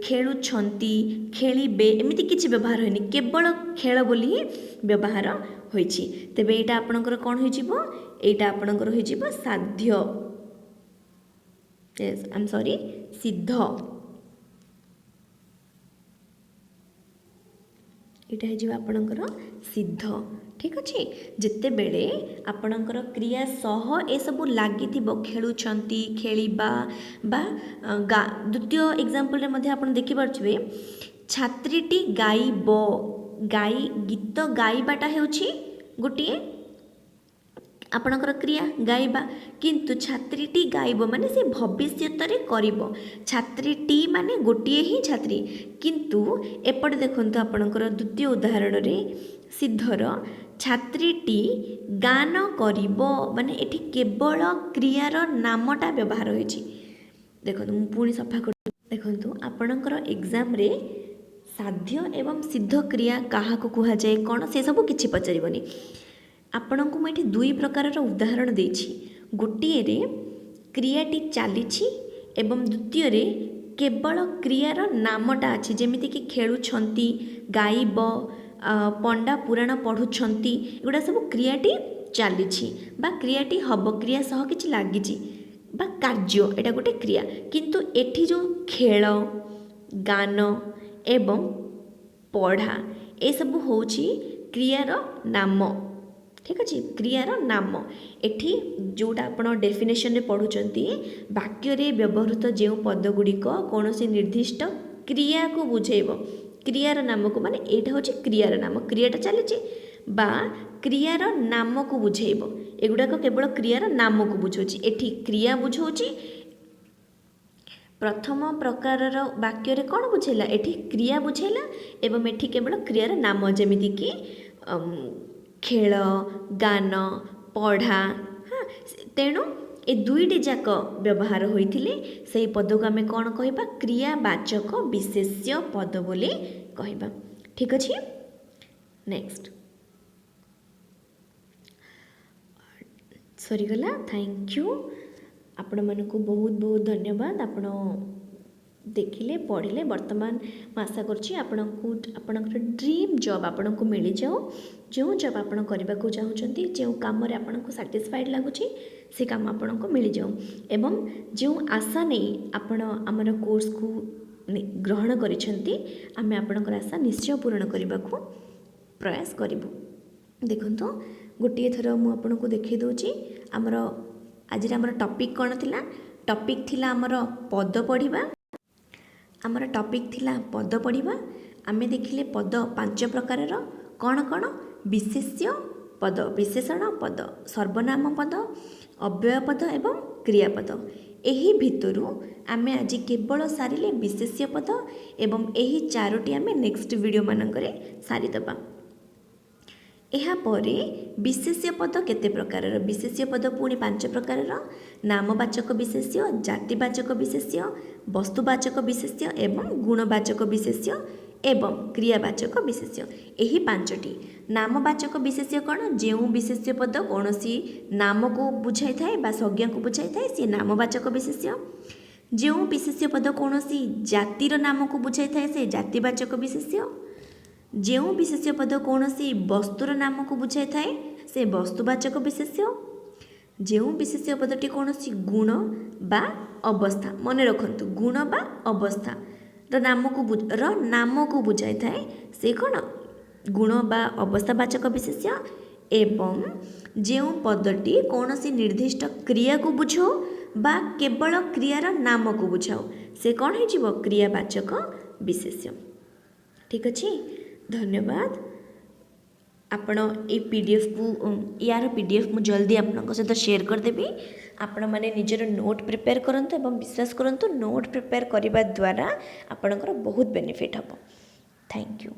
खेलुछंती खेलिबे एमिति किछि व्यवहार होनी केवल खेल बोली ही व्यवहार होइछि। तेबे एटा आपणकर कोन होई जिवो एटा आपणकर होई जिवो साध्य यस आई एम सॉरी सिद्ध एटा है जो आपणकर सिद्ध ठीक अच्छे जिते बेले आपणकर क्रिया सह ए सब लगी खेलुछंती खेलिबा बा द्वितीय एग्जांपल रे मध्ये आपण देखि परछबे छात्रीटी गाइब गाई गीत गाइबाटा हेउछि गोटिए आपणकर क्रिया गाइबा किंतु छात्रीटी गाइब माने से भविष्यत रे करिवो छात्रीटी माने गोटिए ही छात्री किंतु एपटे देखंतु आपणकर द्वितीय उदाहरण रे सिद्धर छात्रीटी गान करिवो माने एठी केवल क्रियार नामटा व्यवहार होइछि। देखंतु मु पुणी सफा कर देखंतु आपणकर एग्जाम रे साध्य एवं सिद्ध क्रिया काहा को कुहा जाय कोन से सब किछि पचारिबनी आपणको मुझे दुई प्रकार उदाहरण देछि गोटिए रे क्रियाटी चलीछि एवं द्वितीय रे केवल क्रियार नामटा अछि जेमिति कि खेलुछंती गाइब पंडा पुराण पढ़ुछंती एगुड़ा सब क्रियाटी चलीछि बा क्रियाटी हब क्रिया सह किछि लागिछि बा कार्य एटा गोटे क्रिया किंतु एठी जो खेल गान एवं पढ़ा ए सब होछि क्रियार नाम ठीक अच्छे क्रियार नाम एठी जोटा आपण डेफिनेशन रे पढ़ुचंती वाक्य रे व्यवहृत जो पद गुड़िक कौन से निर्दिष्ट क्रिया को बुझेब क्रियार नाम को माने एटा होची क्रियार नाम क्रियाटा चलीचे बा क्रियार नाम को बुझेब एगुड़ाक केवल क्रियार नाम को बुझौची एठी क्रिया बुझौची प्रथम प्रकार वाक्य रे कौन बुझेला एठी क्रिया बुझेला एवं एठी केवल क्रियार नाम जेमिति कि खेल गान पढ़ा हाँ तेणु ए दुईटी जाक व्यवहार होइथिले सेही पद को आमे कौन कहबा क्रियावाचक विशेष्य पद बोली कहबा ठीक अछि। नेक्स्ट सरी गला थैंक यू आपण मानकु बहुत बहुत धन्यवाद आपण देखिले पढ़िले वर्तमान आशा करछि आपणको आपणकर ड्रीम जॉब आपणको मिली जाओ जो जॉब आपण करबा को चाहउछंती जो काम रे आपणको सैटिस्फाइड लागुछि से काम आपणको मिली जाओ एवं जो आशा नै आपण हमर कोर्स को ग्रहण करिसंती आमे आपणकर आशा निश्चय पूर्ण करबा को प्रयास करिबु। देखंतो गोटिए थर मु आपणको देखै दोछि हमर आज हमर टॉपिक कोन थिला टॉपिक थिला हमर पद पढ़िबा आमर टॉपिक थिला पद पढ़िबा आमे देखिले पद 5 प्रकार कौन कौन विशेष्य पद विशेषण पद सर्वनाम पद अव्यय पद एवं क्रियापद एही भितरु आमे आज केवल सारिले विशेष्य पद एवं एही चारोटी आमे नेक्स्ट वीडियो मानकरे सारी दबा। एहा परे विशेष्य पद केते प्रकार विशेष्य पद पुणी 5 प्रकार नामवाचक विशेष्य जातिवाचक विशेष्य वस्तुवाचक विशेष्य एवं गुणवाचक विशेष्य एवं क्रियावाचक विशेष्य एही 5टी नामवाचक विशेष्य कौन जो विशेष्य पद कौन सी नाम को बुझाई थाए बा संज्ञा को बुझाई थाए सी नामवाचक विशेष्य जो विशेष्य पद कौन सी जातिर नाम को बुझाई थाए से जातिवाचक विशेष्य जो विशेष्य पद कौन सी वस्तुर नाम को बुझाई थाए से वस्तुवाचक विशेष्य जो विशेष्य पदटी कौन सी गुण बा अवस्था मन रखंतु गुण बा अवस्था नाम को बुझाई थाए से कौन गुण बा अवस्थावाचक विशेष्य एवं जो पदटी कौन सी निर्दिष्ट क्रिया को बुझाओ बा केवल क्रियार नाम को बुझाओ से कौन हो क्रियावाचक विशेष्य ठीक अच्छे। धन्यवाद आपण ए पीडीएफ को यार पीडीएफ मु जल्दी आपन सहित शेयर करदेवी आपण माने निजर नोट प्रिपेयर करंतु एवं विश्वास करंतु नोट प्रिपेयर करने द्वारा आपणकर बहुत बेनिफिट हम। Thank you.